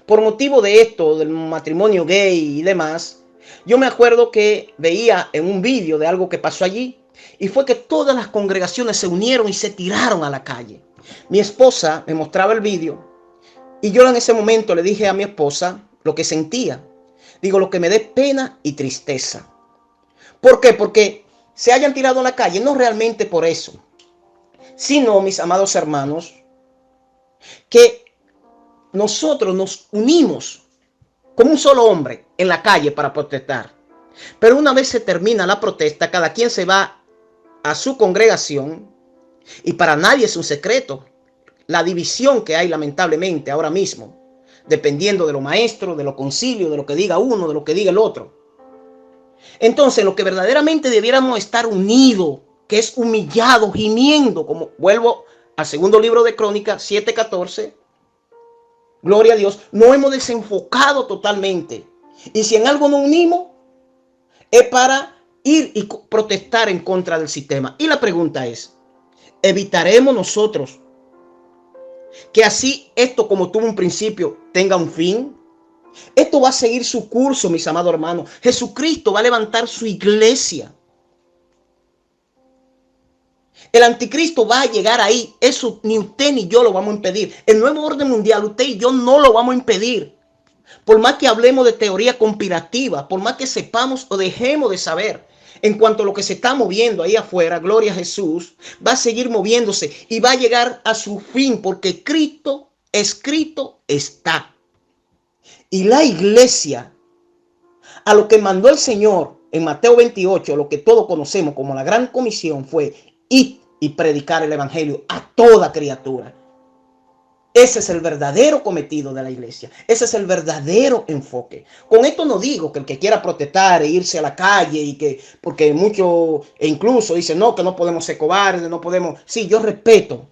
por motivo de esto, del matrimonio gay y demás, yo me acuerdo que veía en un vídeo de algo que pasó allí, y fue que todas las congregaciones se unieron y se tiraron a la calle. Mi esposa me mostraba el vídeo y yo en ese momento le dije a mi esposa lo que sentía. Digo, lo que me dé pena y tristeza. ¿Por qué? Porque se hayan tirado a la calle, no realmente por eso, sino, mis amados hermanos, que nosotros nos unimos como un solo hombre en la calle para protestar. Pero una vez se termina la protesta, cada quien se va a su congregación. Y para nadie es un secreto la división que hay lamentablemente ahora mismo, dependiendo de los maestros, de los concilios, de lo que diga uno, de lo que diga el otro. Entonces, lo que verdaderamente debiéramos estar unidos, que es humillado, gimiendo, como vuelvo al segundo libro de Crónicas 7:14, gloria a Dios, no hemos desenfocado totalmente. Y si en algo nos unimos, es para ir y protestar en contra del sistema. Y la pregunta es, ¿evitaremos nosotros que así esto, como tuvo un principio, tenga un fin? Esto va a seguir su curso, mis amados hermanos. Jesucristo va a levantar su iglesia. El anticristo va a llegar ahí. Eso ni usted ni yo lo vamos a impedir. El nuevo orden mundial, usted y yo no lo vamos a impedir. Por más que hablemos de teoría conspirativa, por más que sepamos o dejemos de saber en cuanto a lo que se está moviendo ahí afuera, gloria a Jesús, va a seguir moviéndose y va a llegar a su fin, porque Cristo escrito está. Y la iglesia, a lo que mandó el Señor en Mateo 28, lo que todos conocemos como la gran comisión, fue ir y predicar el evangelio a toda criatura. Ese es el verdadero cometido de la iglesia. Ese es el verdadero enfoque. Con esto no digo que el que quiera protestar e irse a la calle y que, porque muchos e incluso dicen, no, que no podemos ser cobardes, no podemos. Sí, yo respeto.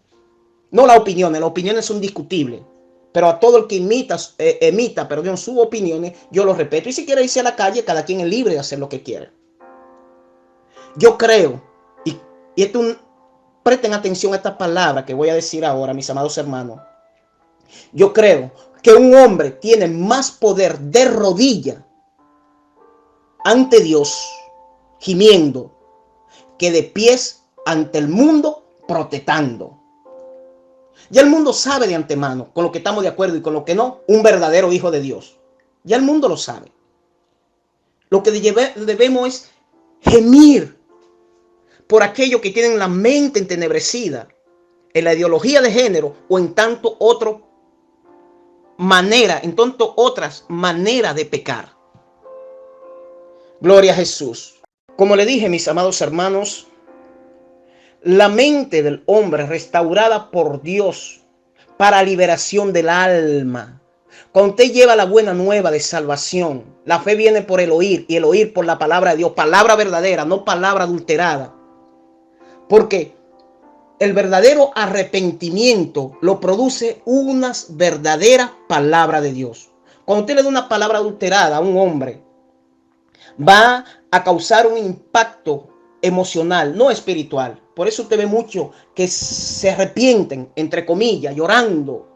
No las opiniones son discutibles. Pero a todo el que emita sus opiniones, yo lo respeto. Y si quiere irse a la calle, cada quien es libre de hacer lo que quiera. Yo creo, y esto, presten atención a esta palabra que voy a decir ahora, mis amados hermanos. Yo creo que un hombre tiene más poder de rodilla ante Dios, gimiendo, que de pies ante el mundo, protestando. Ya el mundo sabe de antemano, con lo que estamos de acuerdo y con lo que no, un verdadero hijo de Dios. Ya el mundo lo sabe. Lo que debemos es gemir por aquellos que tienen la mente entenebrecida en la ideología de género o en tanto otras maneras de pecar. Gloria a Jesús. Como le dije, mis amados hermanos, la mente del hombre restaurada por Dios para liberación del alma. Cuando usted lleva la buena nueva de salvación, la fe viene por el oír y el oír por la palabra de Dios, palabra verdadera, no palabra adulterada. Porque el verdadero arrepentimiento lo produce unas verdaderas palabras de Dios. Cuando usted le da una palabra adulterada a un hombre, va a causar un impacto emocional, no espiritual. Por eso usted ve mucho que se arrepienten, entre comillas, llorando.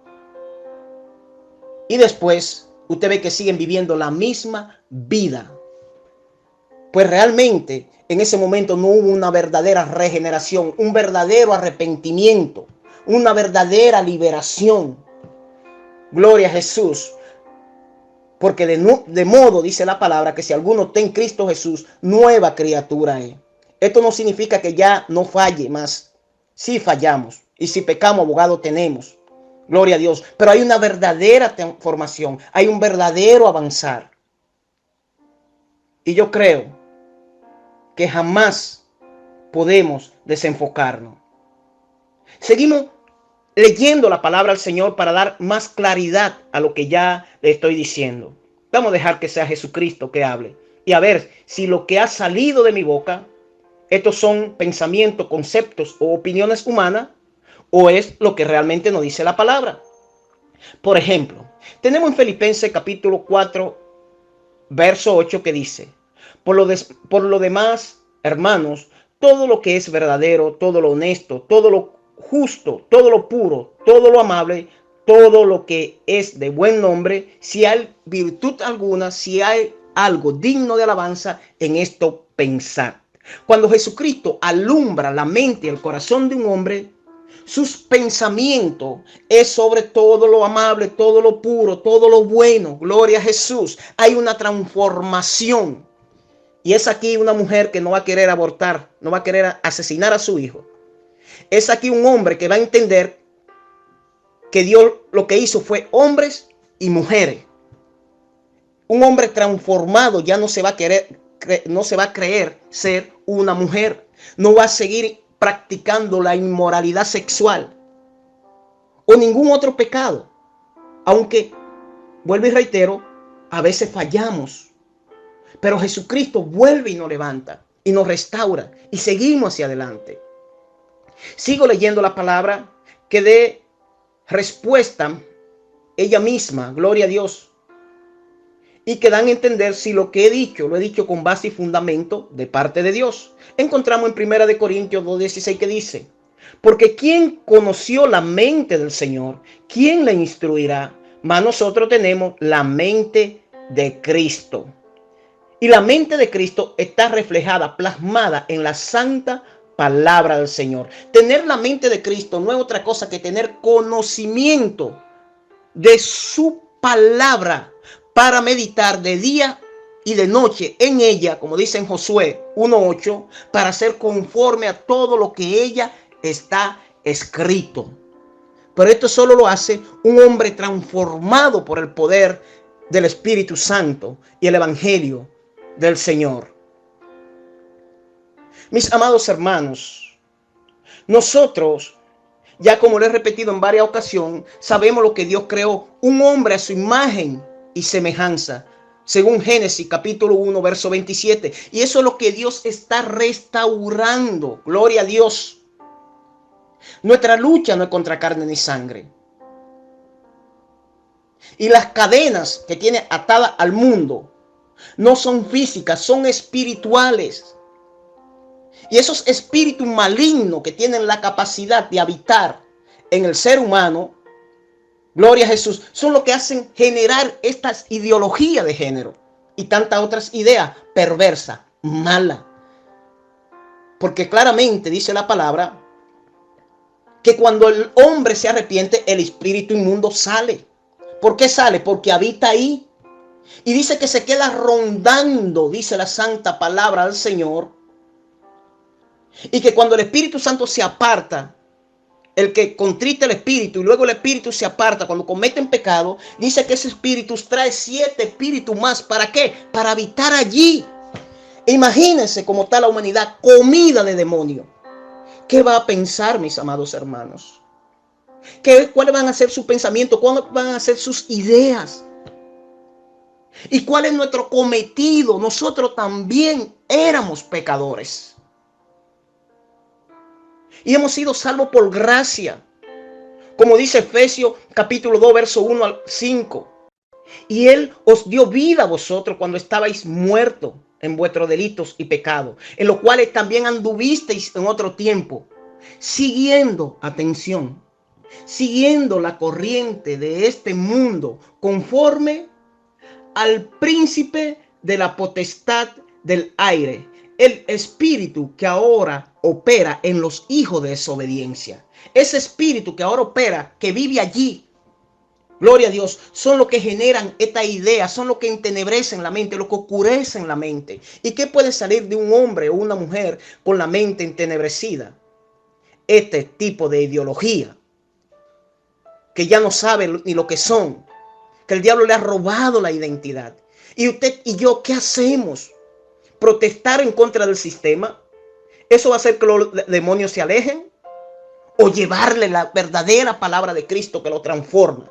Y después usted ve que siguen viviendo la misma vida. Pues realmente en ese momento no hubo una verdadera regeneración, un verdadero arrepentimiento, una verdadera liberación. Gloria a Jesús. Porque de modo, dice la palabra, que si alguno está en Cristo Jesús, nueva criatura es. Esto no significa que ya no falle más. Sí fallamos. Y si pecamos, abogado tenemos. Gloria a Dios. Pero hay una verdadera transformación. Hay un verdadero avanzar. Y yo creo que jamás podemos desenfocarnos. Seguimos leyendo la palabra del Señor para dar más claridad a lo que ya le estoy diciendo. Vamos a dejar que sea Jesucristo que hable. Y a ver si lo que ha salido de mi boca, estos son pensamientos, conceptos o opiniones humanas, o es lo que realmente nos dice la palabra. Por ejemplo, tenemos en Filipenses capítulo 4, verso 8 que dice, por lo demás, hermanos, todo lo que es verdadero, todo lo honesto, todo lo justo, todo lo puro, todo lo amable, todo lo que es de buen nombre, si hay virtud alguna, si hay algo digno de alabanza, en esto pensar. Cuando Jesucristo alumbra la mente y el corazón de un hombre, sus pensamientos es sobre todo lo amable, todo lo puro, todo lo bueno. Gloria a Jesús. Hay una transformación. Y es aquí una mujer que no va a querer abortar, no va a querer asesinar a su hijo. Es aquí un hombre que va a entender que Dios lo que hizo fue hombres y mujeres. Un hombre transformado ya no se va a creer ser una mujer. No va a seguir practicando la inmoralidad sexual o ningún otro pecado. Aunque, vuelvo y reitero, a veces fallamos. Pero Jesucristo vuelve y nos levanta y nos restaura y seguimos hacia adelante. Sigo leyendo la palabra que dé respuesta ella misma, gloria a Dios, y que dan a entender si lo que he dicho, lo he dicho con base y fundamento de parte de Dios. Encontramos en 1 Corintios 2:16 que dice, porque ¿quién conoció la mente del Señor? ¿Quién le instruirá? Mas nosotros tenemos la mente de Cristo. Y la mente de Cristo está reflejada, plasmada en la santa palabra del Señor. Tener la mente de Cristo no es otra cosa que tener conocimiento de su palabra para meditar de día y de noche en ella, como dice en Josué 1:8, para ser conforme a todo lo que ella está escrito. Pero esto solo lo hace un hombre transformado por el poder del Espíritu Santo y el Evangelio del Señor. Mis amados hermanos, nosotros, ya como lo he repetido en varias ocasiones, sabemos lo que Dios creó, un hombre a su imagen y semejanza, según Génesis capítulo 1, verso 27. Y eso es lo que Dios está restaurando. Gloria a Dios. Nuestra lucha no es contra carne ni sangre. Y las cadenas que tiene atada al mundo no son físicas, son espirituales. Y esos espíritus malignos que tienen la capacidad de habitar en el ser humano, gloria a Jesús, son los que hacen generar estas ideologías de género y tantas otras ideas perversas, malas. Porque claramente dice la palabra que cuando el hombre se arrepiente, el espíritu inmundo sale. ¿Por qué sale? Porque habita ahí. Y dice que se queda rondando, dice la santa palabra del Señor. Y que cuando el Espíritu Santo se aparta, el que contrita el espíritu y luego el espíritu se aparta cuando cometen pecado, dice que ese espíritu trae 7 espíritus más. ¿Para qué? Para habitar allí. Imagínense cómo está la humanidad comida de demonios. ¿Qué va a pensar, mis amados hermanos? ¿Cuáles van a ser sus pensamientos? ¿Cuáles van a ser sus ideas? ¿Y cuál es nuestro cometido? Nosotros también éramos pecadores. Y hemos sido salvos por gracia. Como dice Efesios capítulo 2, verso 1 al 5. Y Él os dio vida a vosotros cuando estabais muertos en vuestros delitos y pecados, en los cuales también anduvisteis en otro tiempo, siguiendo, atención, siguiendo la corriente de este mundo, conforme al príncipe de la potestad del aire, el espíritu que ahora opera en los hijos de desobediencia. Ese espíritu que ahora opera, que vive allí, gloria a Dios, son los que generan esta idea, son los que entenebrecen la mente, los que oscurecen la mente. ¿Y qué puede salir de un hombre o una mujer con la mente entenebrecida? Este tipo de ideología, que ya no sabe ni lo que son, que el diablo le ha robado la identidad. Y usted y yo, ¿qué hacemos? ¿Protestar en contra del sistema? ¿Eso va a hacer que los demonios se alejen? ¿O llevarle la verdadera palabra de Cristo que lo transforma?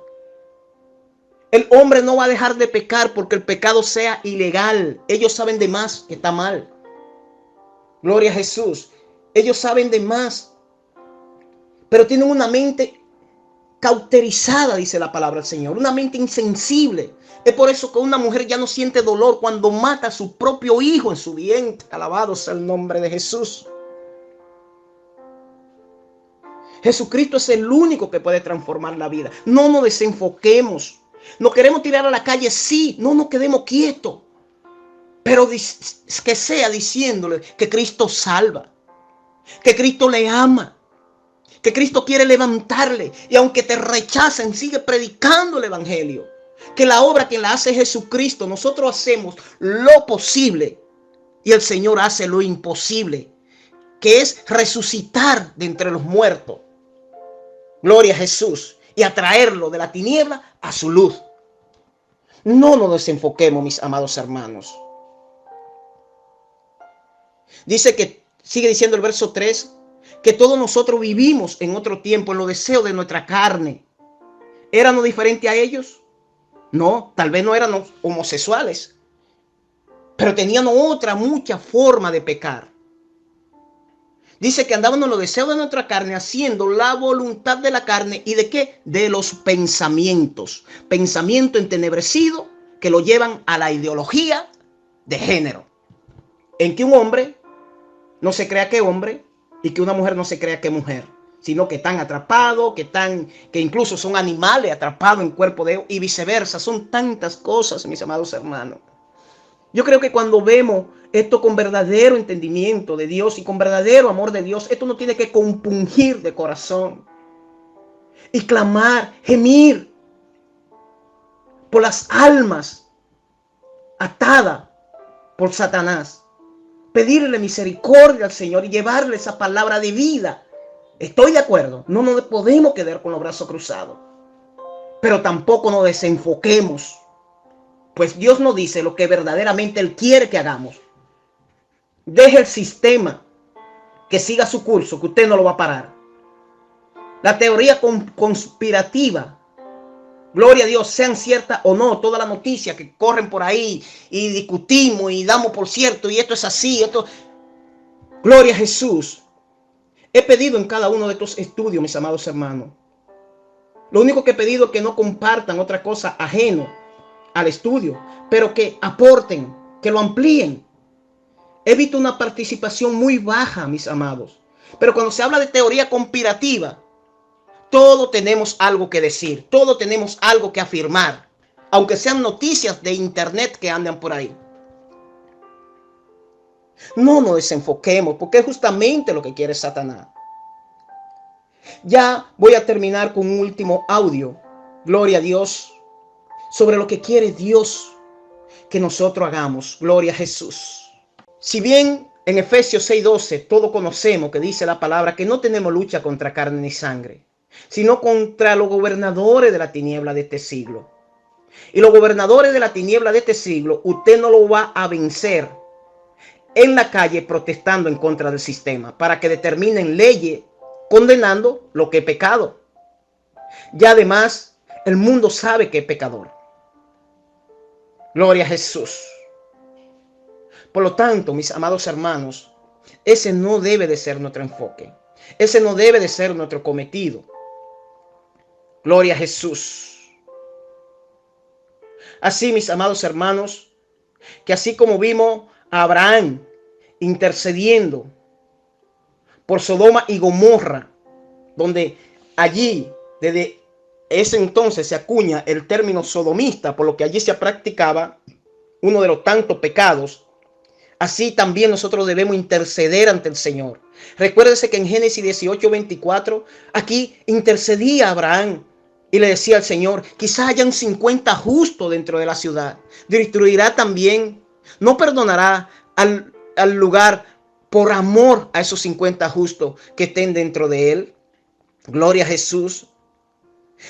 El hombre no va a dejar de pecar porque el pecado sea ilegal. Ellos saben de más que está mal. Gloria a Jesús. Ellos saben de más. Pero tienen una mente cauterizada, dice la palabra del Señor. Una mente insensible. Es por eso que una mujer ya no siente dolor cuando mata a su propio hijo en su vientre. Alabado sea el nombre de Jesús. Jesucristo es el único que puede transformar la vida. No nos desenfoquemos. ¿Nos queremos tirar a la calle? Sí. No nos quedemos quietos. Pero que sea diciéndole que Cristo salva. Que Cristo le ama. Que Cristo quiere levantarle. Y aunque te rechacen, sigue predicando el evangelio. Que la obra que la hace Jesucristo, nosotros hacemos lo posible. Y el Señor hace lo imposible. Que es resucitar de entre los muertos. Gloria a Jesús. Y atraerlo de la tiniebla a su luz. No nos desenfoquemos, mis amados hermanos. Dice que, sigue diciendo el verso 3, que todos nosotros vivimos en otro tiempo en los deseos de nuestra carne. ¿Éramos diferentes a ellos? No, tal vez no éramos homosexuales, pero tenían mucha forma de pecar. Dice que andábamos en los deseos de nuestra carne, haciendo la voluntad de la carne. ¿Y de qué? De los pensamientos. Pensamiento entenebrecido que lo llevan a la ideología de género. En que un hombre no se crea que hombre y que una mujer no se crea que mujer, sino que están atrapados, que incluso son animales atrapados en cuerpo de ellos y viceversa. Son tantas cosas, mis amados hermanos. Yo creo que cuando vemos esto con verdadero entendimiento de Dios y con verdadero amor de Dios, esto no tiene que compungir de corazón y clamar, gemir por las almas atadas por Satanás. Pedirle misericordia al Señor y llevarle esa palabra de vida. Estoy de acuerdo, no nos podemos quedar con los brazos cruzados, pero tampoco nos desenfoquemos, pues Dios nos dice lo que verdaderamente Él quiere que hagamos. Deje el sistema que siga su curso, que usted no lo va a parar. La teoría conspirativa, gloria a Dios, sean ciertas o no, todas las noticias que corren por ahí y discutimos y damos por cierto y esto es así, esto, gloria a Jesús. He pedido en cada uno de estos estudios, mis amados hermanos, lo único que he pedido es que no compartan otra cosa ajeno al estudio, pero que aporten, que lo amplíen. He visto una participación muy baja, mis amados, pero cuando se habla de teoría conspirativa, todos tenemos algo que decir, todos tenemos algo que afirmar, aunque sean noticias de internet que andan por ahí. No nos desenfoquemos, porque es justamente lo que quiere Satanás. Ya voy a terminar con un último audio, gloria a Dios, sobre lo que quiere Dios que nosotros hagamos, gloria a Jesús. Si bien en Efesios 6:12 todos conocemos que dice la palabra que no tenemos lucha contra carne ni sangre, sino contra los gobernadores de la tiniebla de este siglo. Y los gobernadores de la tiniebla de este siglo, usted no lo va a vencer en la calle protestando en contra del sistema para que determinen leyes condenando lo que es pecado. Ya además, el mundo sabe que es pecador. Gloria a Jesús. Por lo tanto, mis amados hermanos, ese no debe de ser nuestro enfoque. Ese no debe de ser nuestro cometido. Gloria a Jesús. Así, mis amados hermanos, que así como vimos a Abraham intercediendo por Sodoma y Gomorra, donde allí desde ese entonces se acuña el término sodomista, por lo que allí se practicaba uno de los tantos pecados, así también nosotros debemos interceder ante el Señor. Recuérdese que en Génesis 18:24, aquí intercedía Abraham y le decía al Señor, quizás hayan 50 justos dentro de la ciudad. Destruirá también, no perdonará al lugar por amor a esos 50 justos que estén dentro de él. Gloria a Jesús.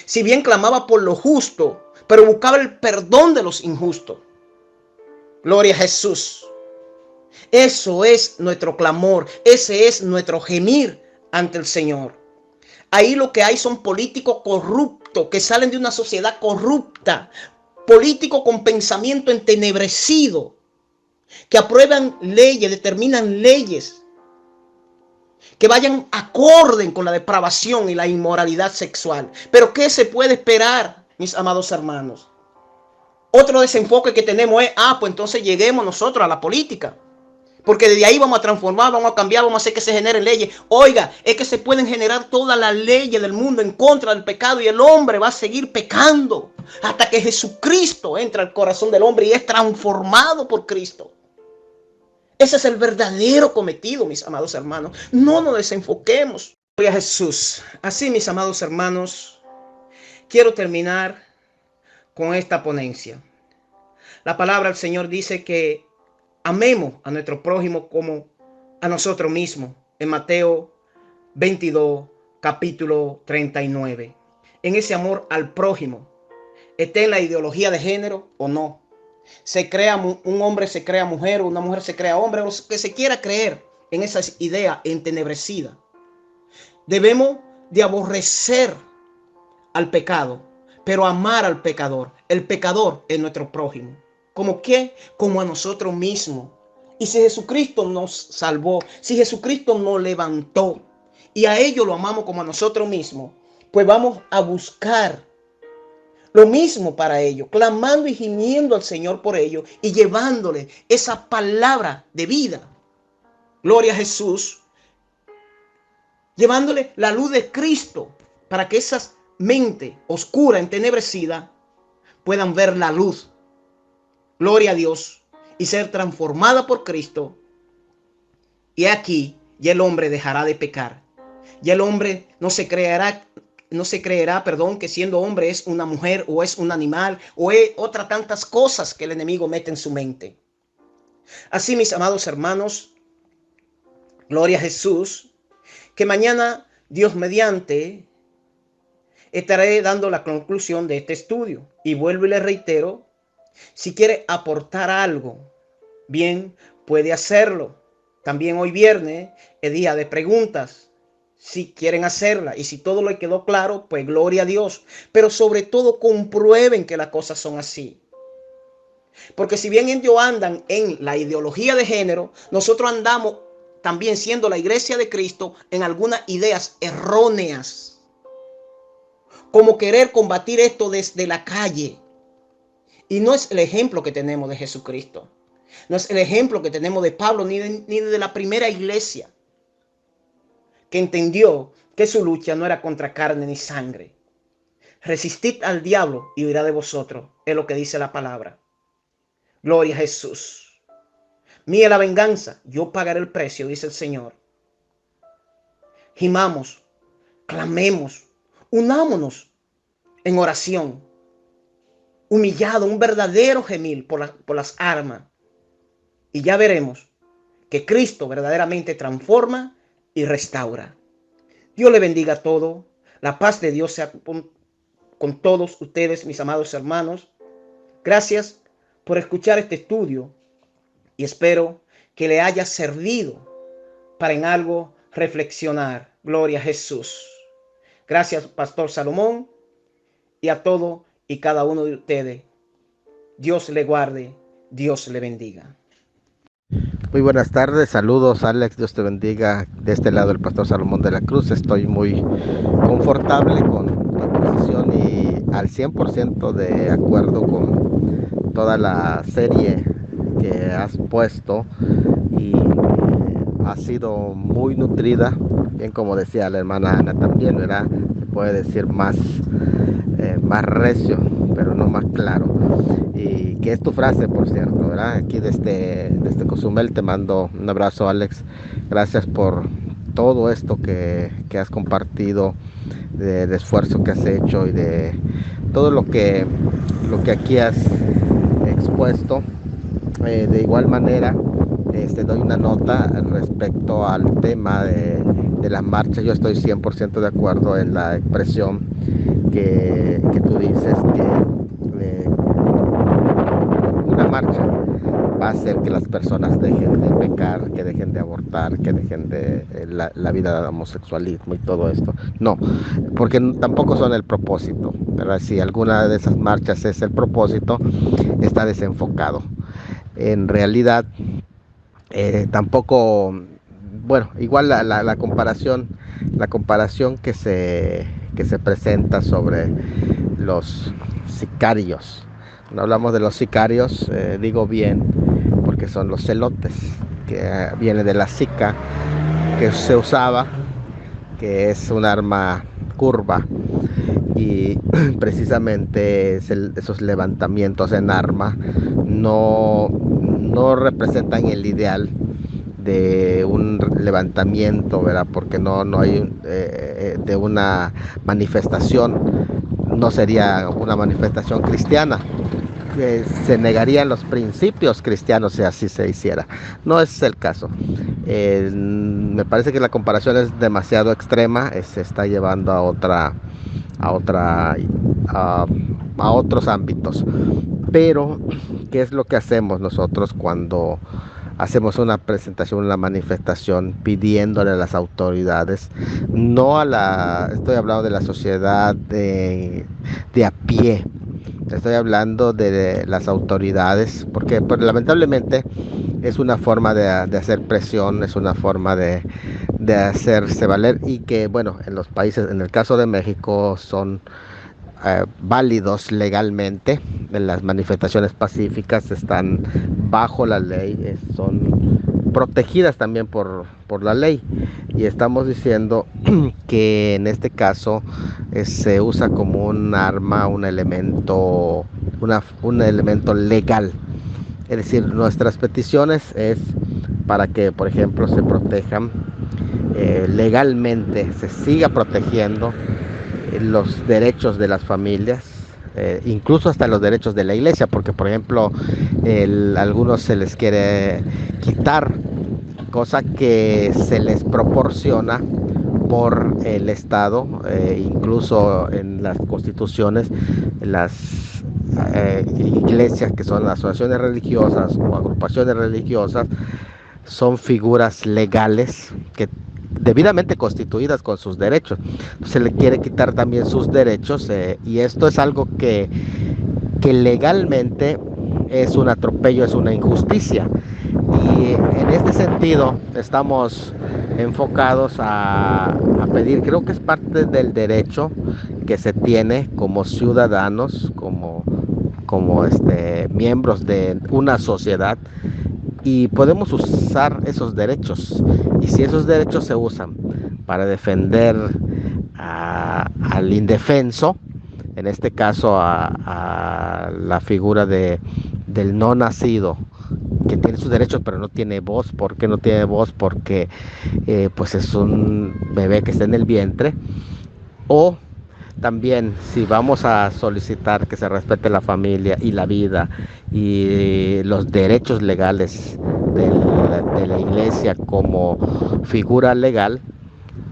Si bien clamaba por lo justo, pero buscaba el perdón de los injustos. Gloria a Jesús. Eso es nuestro clamor, ese es nuestro gemir ante el Señor. Ahí lo que hay son políticos corruptos que salen de una sociedad corrupta, políticos con pensamiento entenebrecido, que aprueban leyes, determinan leyes que vayan acorde con la depravación y la inmoralidad sexual. Pero ¿qué se puede esperar, mis amados hermanos? Otro desenfoque que tenemos es, pues entonces lleguemos nosotros a la política. Porque desde ahí vamos a transformar, vamos a cambiar, vamos a hacer que se generen leyes. Oiga, es que se pueden generar todas las leyes del mundo en contra del pecado y el hombre va a seguir pecando hasta que Jesucristo entra al corazón del hombre y es transformado por Cristo. Ese es el verdadero cometido, mis amados hermanos. No nos desenfoquemos. Gloria a Jesús. Así, mis amados hermanos, quiero terminar con esta ponencia. La palabra del Señor dice que amemos a nuestro prójimo como a nosotros mismos. En Mateo 22, capítulo 39. En ese amor al prójimo, esté en la ideología de género o no. Se crea un hombre, se crea mujer, o una mujer se crea hombre, o que se quiera creer en esas ideas entenebrecidas. Debemos de aborrecer al pecado, pero amar al pecador. El pecador es nuestro prójimo. ¿Cómo qué? Como a nosotros mismos. Y si Jesucristo nos salvó, si Jesucristo nos levantó y a ellos lo amamos como a nosotros mismos, pues vamos a buscar lo mismo para ellos, clamando y gimiendo al Señor por ellos y llevándole esa palabra de vida. Gloria a Jesús. Llevándole la luz de Cristo para que esas mentes oscuras, entenebrecidas, puedan ver la luz. Gloria a Dios. Y ser transformada por Cristo. Y aquí ya el hombre dejará de pecar. Ya el hombre no se creerá, que siendo hombre es una mujer o es un animal o es otras tantas cosas que el enemigo mete en su mente. Así, mis amados hermanos, gloria a Jesús, que mañana, Dios mediante, estaré dando la conclusión de este estudio. Y vuelvo y le reitero, si quiere aportar algo, bien, puede hacerlo. También hoy viernes es día de preguntas, si quieren hacerla. Y si todo le quedó claro, pues gloria a Dios. Pero sobre todo comprueben que las cosas son así. Porque si bien ellos andan en la ideología de género, nosotros andamos también, siendo la iglesia de Cristo, en algunas ideas erróneas. Como querer combatir esto desde la calle. Y no es el ejemplo que tenemos de Jesucristo. No es el ejemplo que tenemos de Pablo ni de la primera iglesia, que entendió que su lucha no era contra carne ni sangre. Resistid al diablo y huirá de vosotros, es lo que dice la palabra. Gloria a Jesús. Mía la venganza, yo pagaré el precio, dice el Señor. Gimamos, clamemos, unámonos en oración. Humillado, un verdadero gemir por las armas. Y ya veremos que Cristo verdaderamente transforma y restaura. Dios le bendiga a todos. La paz de Dios sea con todos ustedes, mis amados hermanos. Gracias por escuchar este estudio y espero que le haya servido para en algo reflexionar. Gloria a Jesús. Gracias, Pastor Salomón, y a todo y cada uno de ustedes. Dios le guarde, Dios le bendiga. Muy buenas tardes, saludos Alex, Dios te bendiga. De este lado el Pastor Salomón de la Cruz. Estoy muy confortable con tu posición y al 100% de acuerdo con toda la serie que has puesto y ha sido muy nutrida, bien como decía la hermana Ana también, ¿verdad? Se puede decir más recio, pero no más claro. Y que es tu frase, por cierto, ¿verdad? Aquí desde Cozumel te mando un abrazo, Alex. Gracias por todo esto que has compartido, del esfuerzo que has hecho y de todo lo que aquí has expuesto. De igual manera, doy una nota respecto al tema de la marcha. Yo estoy 100% de acuerdo en la expresión que tú dices, que una marcha va a hacer que las personas dejen de pecar, que dejen de abortar, que dejen de la vida de homosexualismo y todo esto. No, porque tampoco son el propósito, ¿verdad? Si alguna de esas marchas es el propósito, está desenfocado. En realidad, tampoco, bueno, igual la comparación que se presenta sobre los sicarios. Cuando hablamos de los sicarios, digo bien, porque son los celotes, que viene de la sica, que se usaba, que es un arma curva, y precisamente esos levantamientos en arma no representan el ideal de un levantamiento, ¿verdad? Porque no hay de una manifestación, no sería una manifestación cristiana. Se negarían los principios cristianos si así se hiciera. No es el caso. Me parece que la comparación es demasiado extrema, se está llevando a otros ámbitos. Pero, ¿qué es lo que hacemos nosotros cuando hacemos una presentación, una manifestación pidiéndole a las autoridades? Estoy hablando de la sociedad de a pie. Estoy hablando de las autoridades, porque pues, lamentablemente es una forma de hacer presión, es una forma de hacerse valer, y que bueno, en los países, en el caso de México, son válidos legalmente. Las manifestaciones pacíficas están bajo la ley, son protegidas también por la ley, y estamos diciendo que en este caso se usa como un arma, un elemento legal. Es decir, nuestras peticiones es para que, por ejemplo, se protejan legalmente, se siga protegiendo los derechos de las familias, incluso hasta los derechos de la iglesia, porque por ejemplo, algunos se les quiere quitar, cosa que se les proporciona por el Estado, incluso en las constituciones, las iglesias, que son asociaciones religiosas o agrupaciones religiosas, son figuras legales que debidamente constituidas con sus derechos. Se le quiere quitar también sus derechos, y esto es algo que legalmente es un atropello, es una injusticia. Y en este sentido estamos enfocados a pedir, creo que es parte del derecho que se tiene como ciudadanos, como miembros de una sociedad, y podemos usar esos derechos. Y si esos derechos se usan para defender al indefenso, en este caso a la figura del no nacido, que tiene sus derechos pero no tiene voz. ¿Por qué no tiene voz? Porque pues es un bebé que está en el vientre. O también, si vamos a solicitar que se respete la familia y la vida y los derechos legales de la iglesia como figura legal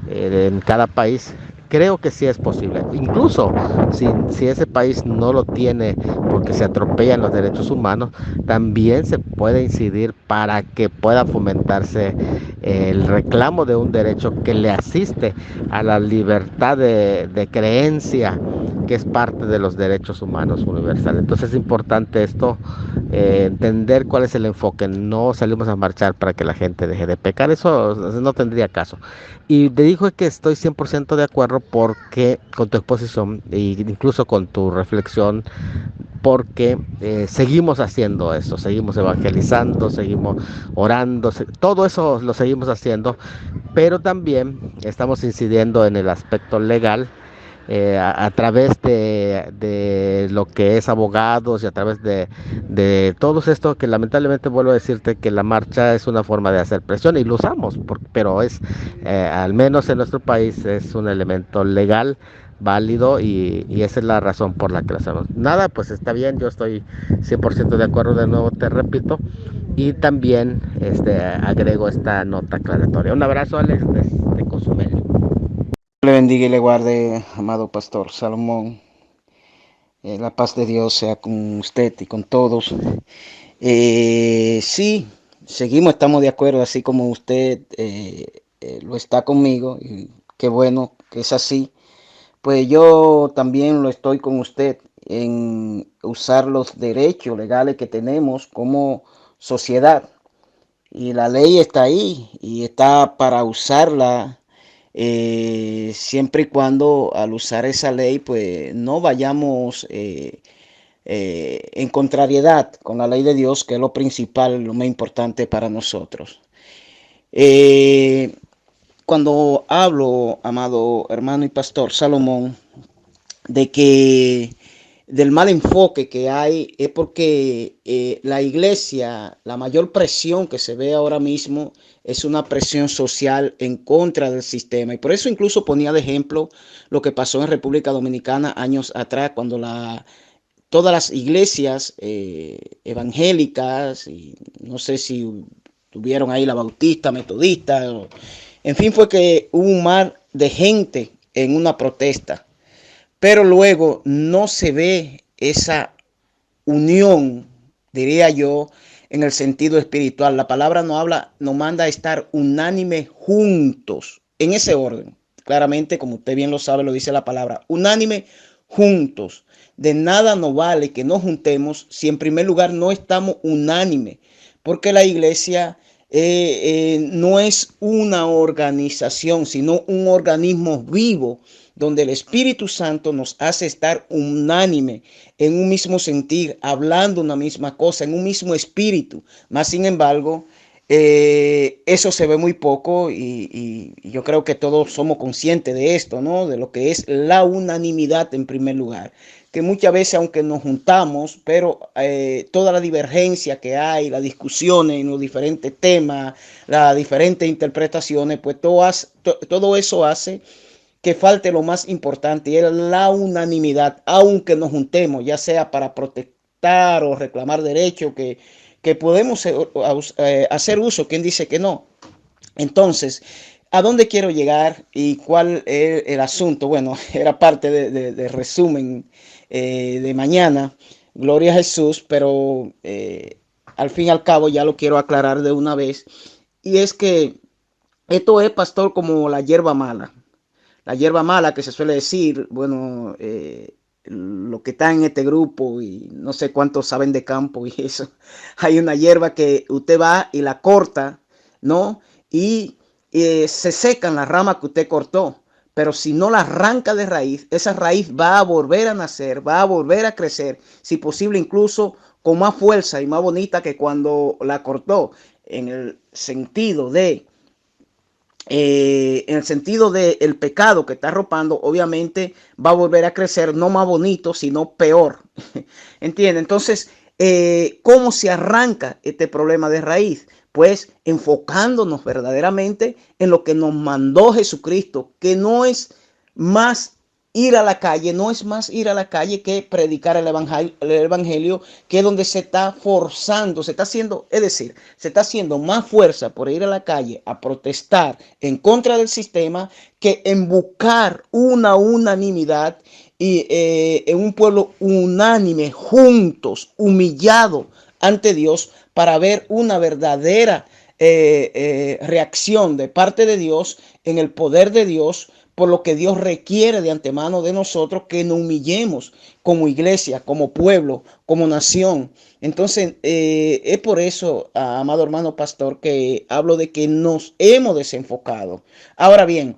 en cada país, creo que sí es posible. Incluso si ese país no lo tiene porque se atropellan los derechos humanos, también se puede incidir para que pueda fomentarse el reclamo de un derecho que le asiste a la libertad de creencia, que es parte de los derechos humanos universales. Entonces es importante esto, entender cuál es el enfoque. No salimos a marchar para que la gente deje de pecar, eso no tendría caso. Y te digo que estoy 100% de acuerdo porque con tu exposición e incluso con tu reflexión, porque seguimos haciendo eso, seguimos evangelizando, seguimos orando, todo eso lo seguimos haciendo, pero también estamos incidiendo en el aspecto legal, a través de lo que es abogados y a través de todo esto, que lamentablemente vuelvo a decirte que la marcha es una forma de hacer presión y lo usamos, pero es, al menos en nuestro país, es un elemento legal, válido, y esa es la razón por la que lo hacemos. Nada, pues está bien, yo estoy 100% de acuerdo, de nuevo te repito, y también agrego esta nota aclaratoria. Un abrazo, Alex, de Cozumel. Le bendiga y le guarde, amado pastor Salomón. La paz de Dios sea con usted y con todos. Sí, estamos de acuerdo, así como usted lo está conmigo, y qué bueno que es así. Pues yo también lo estoy con usted en usar los derechos legales que tenemos como sociedad. Y la ley está ahí y está para usarla, siempre y cuando al usar esa ley pues no vayamos en contrariedad con la ley de Dios, que es lo principal, lo más importante para nosotros. Eh, Cuando hablo, amado hermano y pastor Salomón, de que del mal enfoque que hay, es porque la iglesia, la mayor presión que se ve ahora mismo es una presión social en contra del sistema. Y por eso incluso ponía de ejemplo lo que pasó en República Dominicana años atrás, cuando todas las iglesias evangélicas, y no sé si tuvieron ahí la bautista, metodista, en fin, fue que hubo un mar de gente en una protesta, pero luego no se ve esa unión, diría yo, en el sentido espiritual. La palabra nos manda a estar unánime juntos, en ese orden. Claramente, como usted bien lo sabe, lo dice la palabra, unánime juntos. De nada nos vale que nos juntemos si en primer lugar no estamos unánime, porque la iglesia no es una organización, sino un organismo vivo donde el Espíritu Santo nos hace estar unánime, en un mismo sentir, hablando una misma cosa, en un mismo espíritu. Más sin embargo, eso se ve muy poco, y yo creo que todos somos conscientes de esto, ¿no? De lo que es la unanimidad en primer lugar. Que muchas veces, aunque nos juntamos, pero toda la divergencia que hay, las discusiones en los diferentes temas, las diferentes interpretaciones, pues todo eso hace que falte lo más importante, y es la unanimidad, aunque nos juntemos, ya sea para protestar o reclamar derechos, que podemos hacer uso. ¿Quién dice que no? Entonces, ¿a dónde quiero llegar y cuál es el asunto? Bueno, era parte de resumen de mañana, Gloria a Jesús, pero al fin y al cabo ya lo quiero aclarar de una vez. Y es que esto es, pastor, como la hierba mala. La hierba mala que se suele decir, bueno, lo que está en este grupo y no sé cuántos saben de campo y eso. Hay una hierba que usted va y la corta, ¿no? Y se secan las ramas que usted cortó. Pero si no la arranca de raíz, esa raíz va a volver a nacer, va a volver a crecer, si posible incluso con más fuerza y más bonita que cuando la cortó, en el sentido de en el sentido del pecado que está arropando, obviamente va a volver a crecer, no más bonito, sino peor. ¿Entiende? Entonces, ¿cómo se arranca este problema de raíz? Pues enfocándonos verdaderamente en lo que nos mandó Jesucristo, que no es más ir a la calle, no es más ir a la calle que predicar el evangelio, que es donde se está forzando, se está haciendo, es decir, se está haciendo más fuerza por ir a la calle a protestar en contra del sistema que en buscar una unanimidad y en un pueblo unánime, juntos, humillado ante Dios para ver una verdadera reacción de parte de Dios en el poder de Dios, por lo que Dios requiere de antemano de nosotros que nos humillemos como iglesia, como pueblo, como nación. Entonces, es por eso, amado hermano pastor, que hablo de que nos hemos desenfocado. Ahora bien,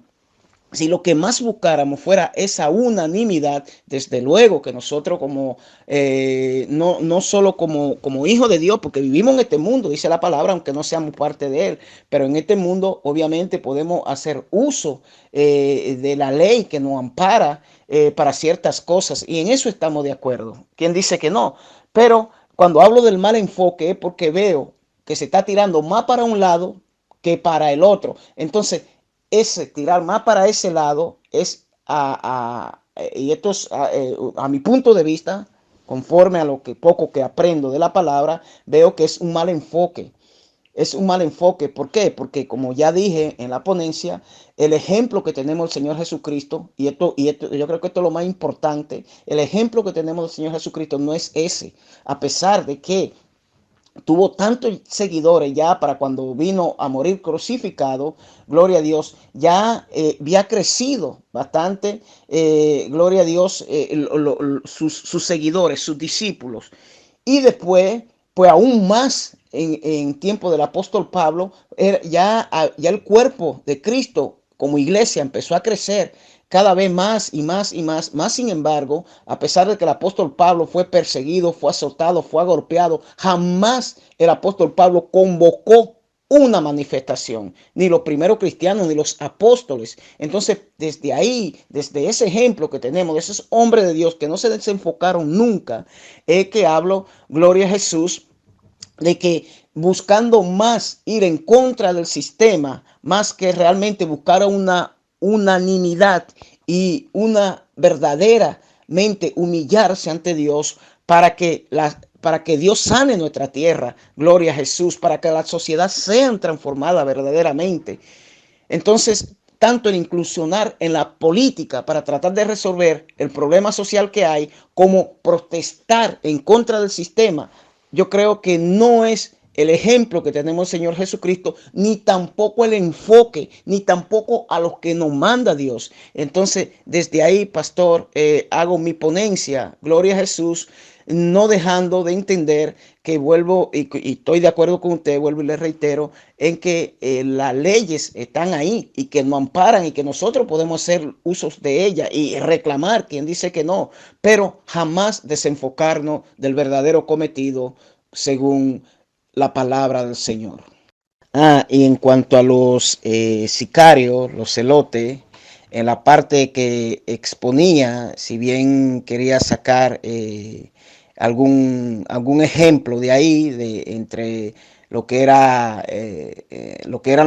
si lo que más buscáramos fuera esa unanimidad, desde luego que nosotros como, no solo como hijos de Dios, porque vivimos en este mundo, dice la palabra, aunque no seamos parte de él, pero en este mundo obviamente podemos hacer uso de la ley que nos ampara para ciertas cosas, y en eso estamos de acuerdo. ¿Quién dice que no? Pero cuando hablo del mal enfoque es porque veo que se está tirando más para un lado que para el otro. Entonces, ese tirar más para ese lado es y esto es a mi punto de vista, conforme a lo que poco que aprendo de la palabra, veo que es un mal enfoque. Es un mal enfoque. ¿Por qué? Porque como ya dije en la ponencia, el ejemplo que tenemos del Señor Jesucristo, y esto, yo creo que esto es lo más importante, el ejemplo que tenemos del Señor Jesucristo no es ese, a pesar de que tuvo tantos seguidores ya para cuando vino a morir crucificado, gloria a Dios, ya había crecido bastante, gloria a Dios, sus seguidores, sus discípulos. Y después, pues aún más en tiempo del apóstol Pablo, ya el cuerpo de Cristo como iglesia empezó a crecer cada vez más y más y más. Más sin embargo, a pesar de que el apóstol Pablo fue perseguido, fue azotado, fue golpeado, jamás el apóstol Pablo convocó una manifestación, ni los primeros cristianos, ni los apóstoles. Entonces, desde ahí, desde ese ejemplo que tenemos, de esos hombres de Dios que no se desenfocaron nunca, es que hablo, gloria a Jesús, de que buscando más ir en contra del sistema, más que realmente buscar una unanimidad y una verdaderamente humillarse ante Dios para que Dios sane nuestra tierra, gloria a Jesús, para que la sociedad sea transformada verdaderamente. Entonces, tanto en inclusionar en la política para tratar de resolver el problema social que hay, como protestar en contra del sistema, yo creo que no es el ejemplo que tenemos el Señor Jesucristo, ni tampoco el enfoque, ni tampoco a los que nos manda Dios. Entonces, desde ahí, pastor, hago mi ponencia, gloria a Jesús, no dejando de entender que vuelvo, y estoy de acuerdo con usted, vuelvo y le reitero, en que las leyes están ahí y que nos amparan y que nosotros podemos hacer usos de ellas y reclamar, quien dice que no, pero jamás desenfocarnos del verdadero cometido según la palabra del Señor. Y en cuanto a los sicarios, los celotes, en la parte que exponía, si bien quería sacar algún ejemplo de ahí, de entre lo que eran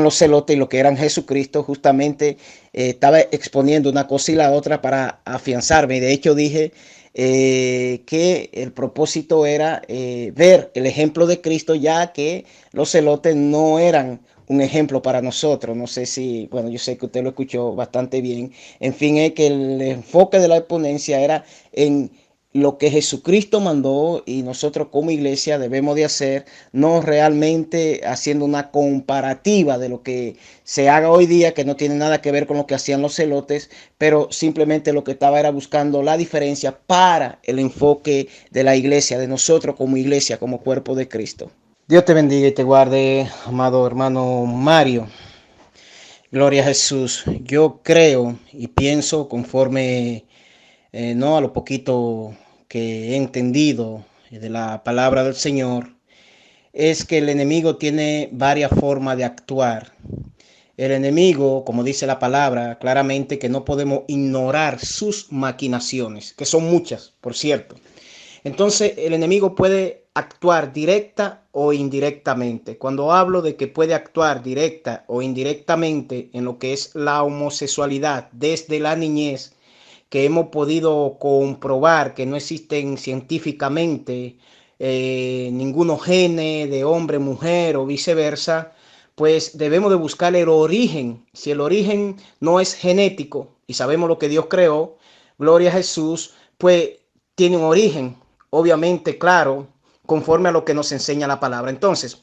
los celotes y lo que eran Jesucristo, justamente estaba exponiendo una cosa y la otra para afianzarme. De hecho dije que el propósito era ver el ejemplo de Cristo, ya que los celotes no eran un ejemplo para nosotros. No sé si, bueno, yo sé que usted lo escuchó bastante bien. En fin, es que el enfoque de la ponencia era en lo que Jesucristo mandó y nosotros como iglesia debemos de hacer, no realmente haciendo una comparativa de lo que se haga hoy día, que no tiene nada que ver con lo que hacían los celotes, pero simplemente lo que estaba era buscando la diferencia para el enfoque de la iglesia, de nosotros como iglesia, como cuerpo de Cristo. Dios te bendiga y te guarde, amado hermano Mario. Gloria a Jesús. Yo creo y pienso conforme no a lo poquito que he entendido de la palabra del Señor, es que el enemigo tiene varias formas de actuar. El enemigo, como dice la palabra, claramente que no podemos ignorar sus maquinaciones, que son muchas, por cierto. Entonces, el enemigo puede actuar directa o indirectamente. Cuando hablo de que puede actuar directa o indirectamente en lo que es la homosexualidad desde la niñez, que hemos podido comprobar que no existen científicamente ninguno gene de hombre, mujer o viceversa, pues debemos de buscar el origen. Si el origen no es genético y sabemos lo que Dios creó, gloria a Jesús, pues tiene un origen, obviamente, claro, conforme a lo que nos enseña la palabra. Entonces,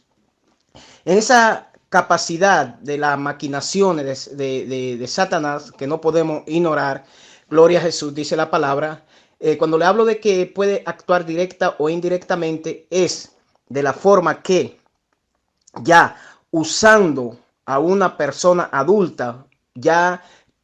en esa capacidad de las maquinaciones de Satanás que no podemos ignorar, gloria a Jesús, dice la palabra, cuando le hablo de que puede actuar directa o indirectamente, es de la forma que ya usando a una persona adulta, ya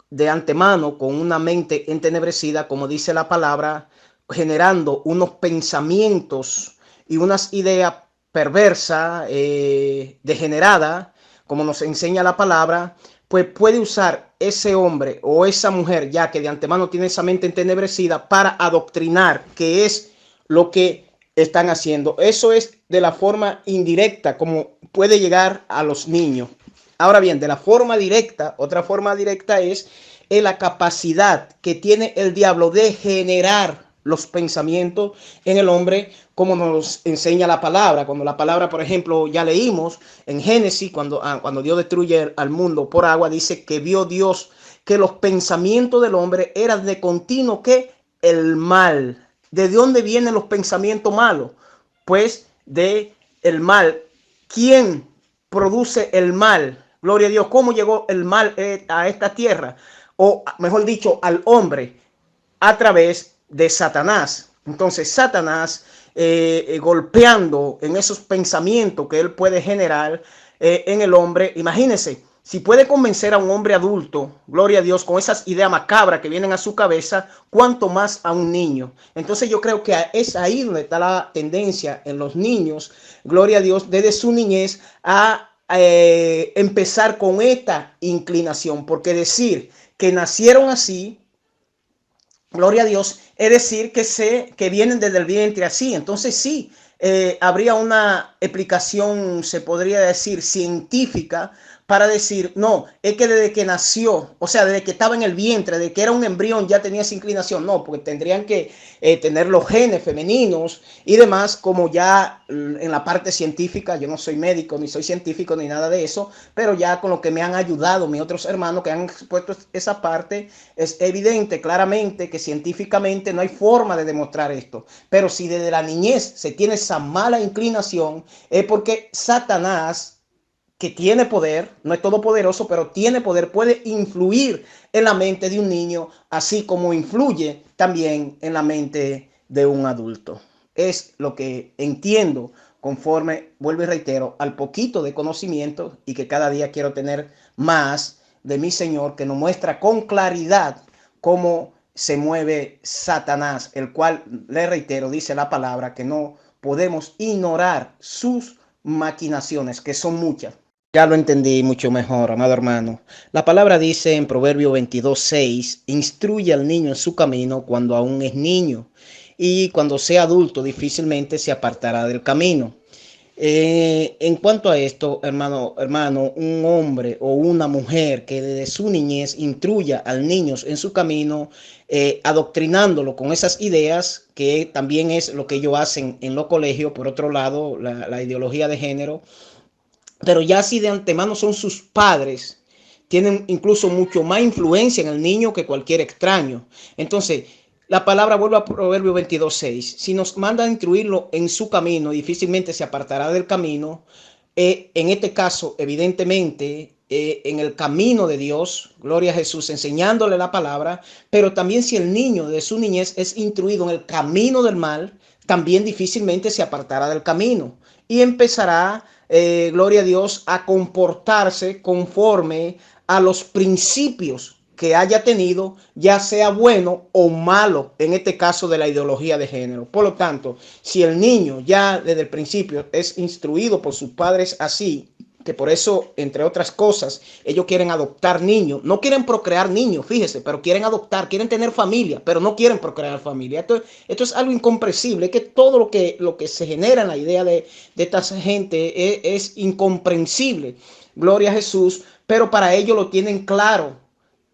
de antemano con una mente entenebrecida, como dice la palabra, generando unos pensamientos y unas ideas perversas, degeneradas, como nos enseña la palabra, pues puede usar ese hombre o esa mujer, ya que de antemano tiene esa mente entenebrecida, para adoctrinar, que es lo que están haciendo. Eso es de la forma indirecta, como puede llegar a los niños. Ahora bien, de la forma directa, otra forma directa es la capacidad que tiene el diablo de generar los pensamientos en el hombre, como nos enseña la palabra. Cuando la palabra, por ejemplo, ya leímos en Génesis, cuando Dios destruye al mundo por agua, dice que vio Dios que los pensamientos del hombre eran de continuo que el mal. ¿De dónde vienen los pensamientos malos? Pues de el mal. ¿Quién produce el mal? Gloria a Dios. ¿Cómo llegó el mal a esta tierra? O mejor dicho, al hombre, a través de Satanás. Entonces, Satanás golpeando en esos pensamientos que él puede generar en el hombre. Imagínense, si puede convencer a un hombre adulto, gloria a Dios, con esas ideas macabras que vienen a su cabeza, cuánto más a un niño. Entonces yo creo que es ahí donde está la tendencia en los niños, gloria a Dios, desde su niñez a empezar con esta inclinación, porque decir que nacieron así, gloria a Dios, es decir que vienen desde el vientre así. Entonces sí, habría una explicación, se podría decir, científica para decir, no, es que desde que nació, o sea, desde que estaba en el vientre, desde que era un embrión ya tenía esa inclinación. No, porque tendrían que tener los genes femeninos y demás, como ya en la parte científica. Yo no soy médico, ni soy científico, ni nada de eso, pero ya con lo que me han ayudado mis otros hermanos que han expuesto esa parte, es evidente claramente que científicamente no hay forma de demostrar esto. Pero si desde la niñez se tiene esa mala inclinación, es porque Satanás, que tiene poder, no es todopoderoso, pero tiene poder, puede influir en la mente de un niño, así como influye también en la mente de un adulto. Es lo que entiendo conforme, vuelvo y reitero, al poquito de conocimiento, y que cada día quiero tener más de mi Señor, que nos muestra con claridad cómo se mueve Satanás, el cual, le reitero, dice la palabra que no podemos ignorar sus maquinaciones, que son muchas. Ya lo entendí mucho mejor, amado hermano. La palabra dice en Proverbio 22:6, instruye al niño en su camino cuando aún es niño, y cuando sea adulto difícilmente se apartará del camino. En cuanto a esto, hermano, un hombre o una mujer que desde su niñez instruya al niño en su camino, adoctrinándolo con esas ideas, que también es lo que ellos hacen en los colegios, por otro lado, la ideología de género, pero ya si de antemano son sus padres, tienen incluso mucho más influencia en el niño que cualquier extraño. Entonces, la palabra vuelve a Proverbio 22:6. Si nos manda a instruirlo en su camino, difícilmente se apartará del camino. En este caso, evidentemente, en el camino de Dios, gloria a Jesús, enseñándole la palabra, pero también si el niño de su niñez es instruido en el camino del mal, también difícilmente se apartará del camino y empezará, gloria a Dios, a comportarse conforme a los principios que haya tenido, ya sea bueno o malo, en este caso de la ideología de género. Por lo tanto, si el niño ya desde el principio es instruido por sus padres así, que por eso, entre otras cosas, ellos quieren adoptar niños, no quieren procrear niños, fíjese, pero quieren adoptar, quieren tener familia, pero no quieren procrear familia. Esto es algo incomprensible, es que todo lo que se genera en la idea de esta gente es incomprensible. Gloria a Jesús, pero para ellos lo tienen claro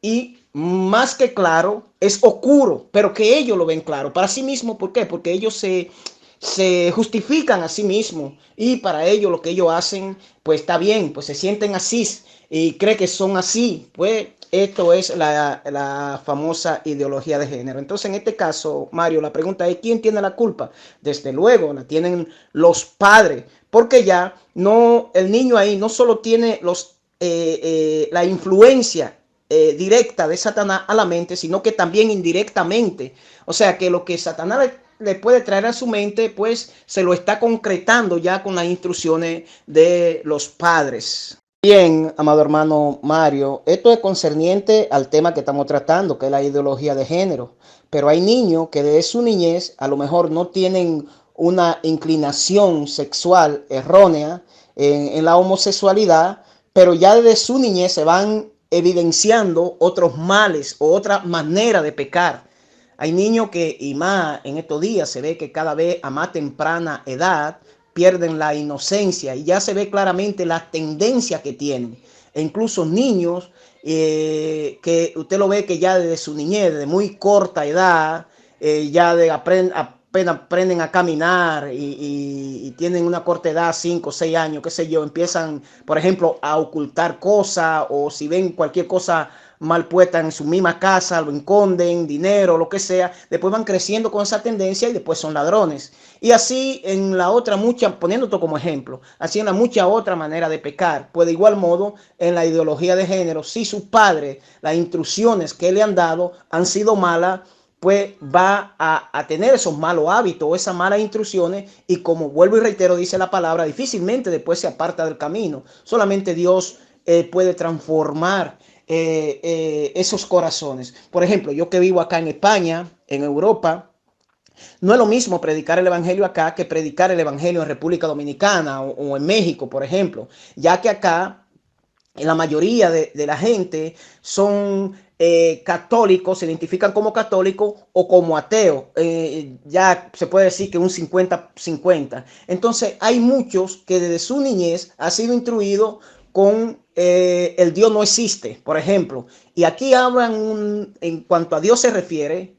y más que claro, es oscuro, pero que ellos lo ven claro para sí mismos. ¿Por qué? Porque ellos se justifican a sí mismos y para ellos lo que ellos hacen, pues está bien, pues se sienten así y creen que son así. Pues esto es la famosa ideología de género. Entonces, en este caso, Mario, la pregunta es, ¿quién tiene la culpa? Desde luego, la tienen los padres, porque ya no, el niño ahí no solo tiene la influencia directa de Satanás a la mente, sino que también indirectamente. O sea que lo que Satanás le puede traer a su mente, pues se lo está concretando ya con las instrucciones de los padres. Bien, amado hermano Mario, esto es concerniente al tema que estamos tratando, que es la ideología de género. Pero hay niños que desde su niñez a lo mejor no tienen una inclinación sexual errónea en la homosexualidad, pero ya desde su niñez se van evidenciando otros males o otra manera de pecar. Hay niños que, y más en estos días, se ve que cada vez a más temprana edad pierden la inocencia y ya se ve claramente la tendencia que tienen. E incluso niños que usted lo ve que ya desde su niñez, desde muy corta edad, apenas aprenden a caminar y tienen una corta edad, 5 o 6 años, qué sé yo, empiezan, por ejemplo, a ocultar cosas o si ven cualquier cosa mal puesta en su misma casa, lo esconden, dinero, lo que sea, después van creciendo con esa tendencia y después son ladrones. Y así en la otra mucha, poniéndote como ejemplo, así en la mucha otra manera de pecar, pues de igual modo en la ideología de género, si sus padres, las instrucciones que le han dado han sido malas, pues va a tener esos malos hábitos o esas malas instrucciones y como vuelvo y reitero, dice la palabra, difícilmente después se aparta del camino. Solamente Dios puede transformar esos corazones. Por ejemplo, yo que vivo acá en España, en Europa, no es lo mismo predicar el evangelio acá que predicar el evangelio en República Dominicana o en México, por ejemplo, ya que acá la mayoría de la gente son católicos, se identifican como católicos o como ateos. Ya se puede decir que un 50-50. Entonces hay muchos que desde su niñez ha sido instruido con el Dios no existe, por ejemplo. Y aquí hablan, en cuanto a Dios se refiere,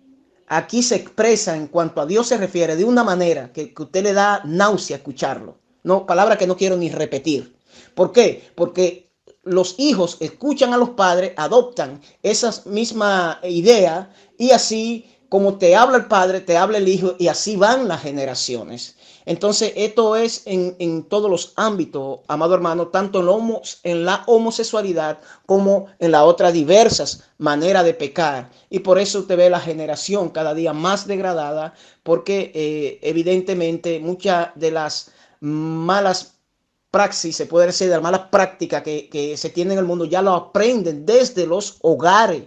aquí se expresa en cuanto a Dios se refiere de una manera que usted le da náusea escucharlo. No, palabra que no quiero ni repetir. ¿Por qué? Porque los hijos escuchan a los padres, adoptan esas mismas ideas y así como te habla el padre, te habla el hijo y así van las generaciones. Entonces esto es en todos los ámbitos, amado hermano, tanto en la homosexualidad como en las otras diversas maneras de pecar. Y por eso usted ve la generación cada día más degradada porque evidentemente muchas de las malas praxis, se puede decir, de la mala práctica que se tiene en el mundo, ya lo aprenden desde los hogares.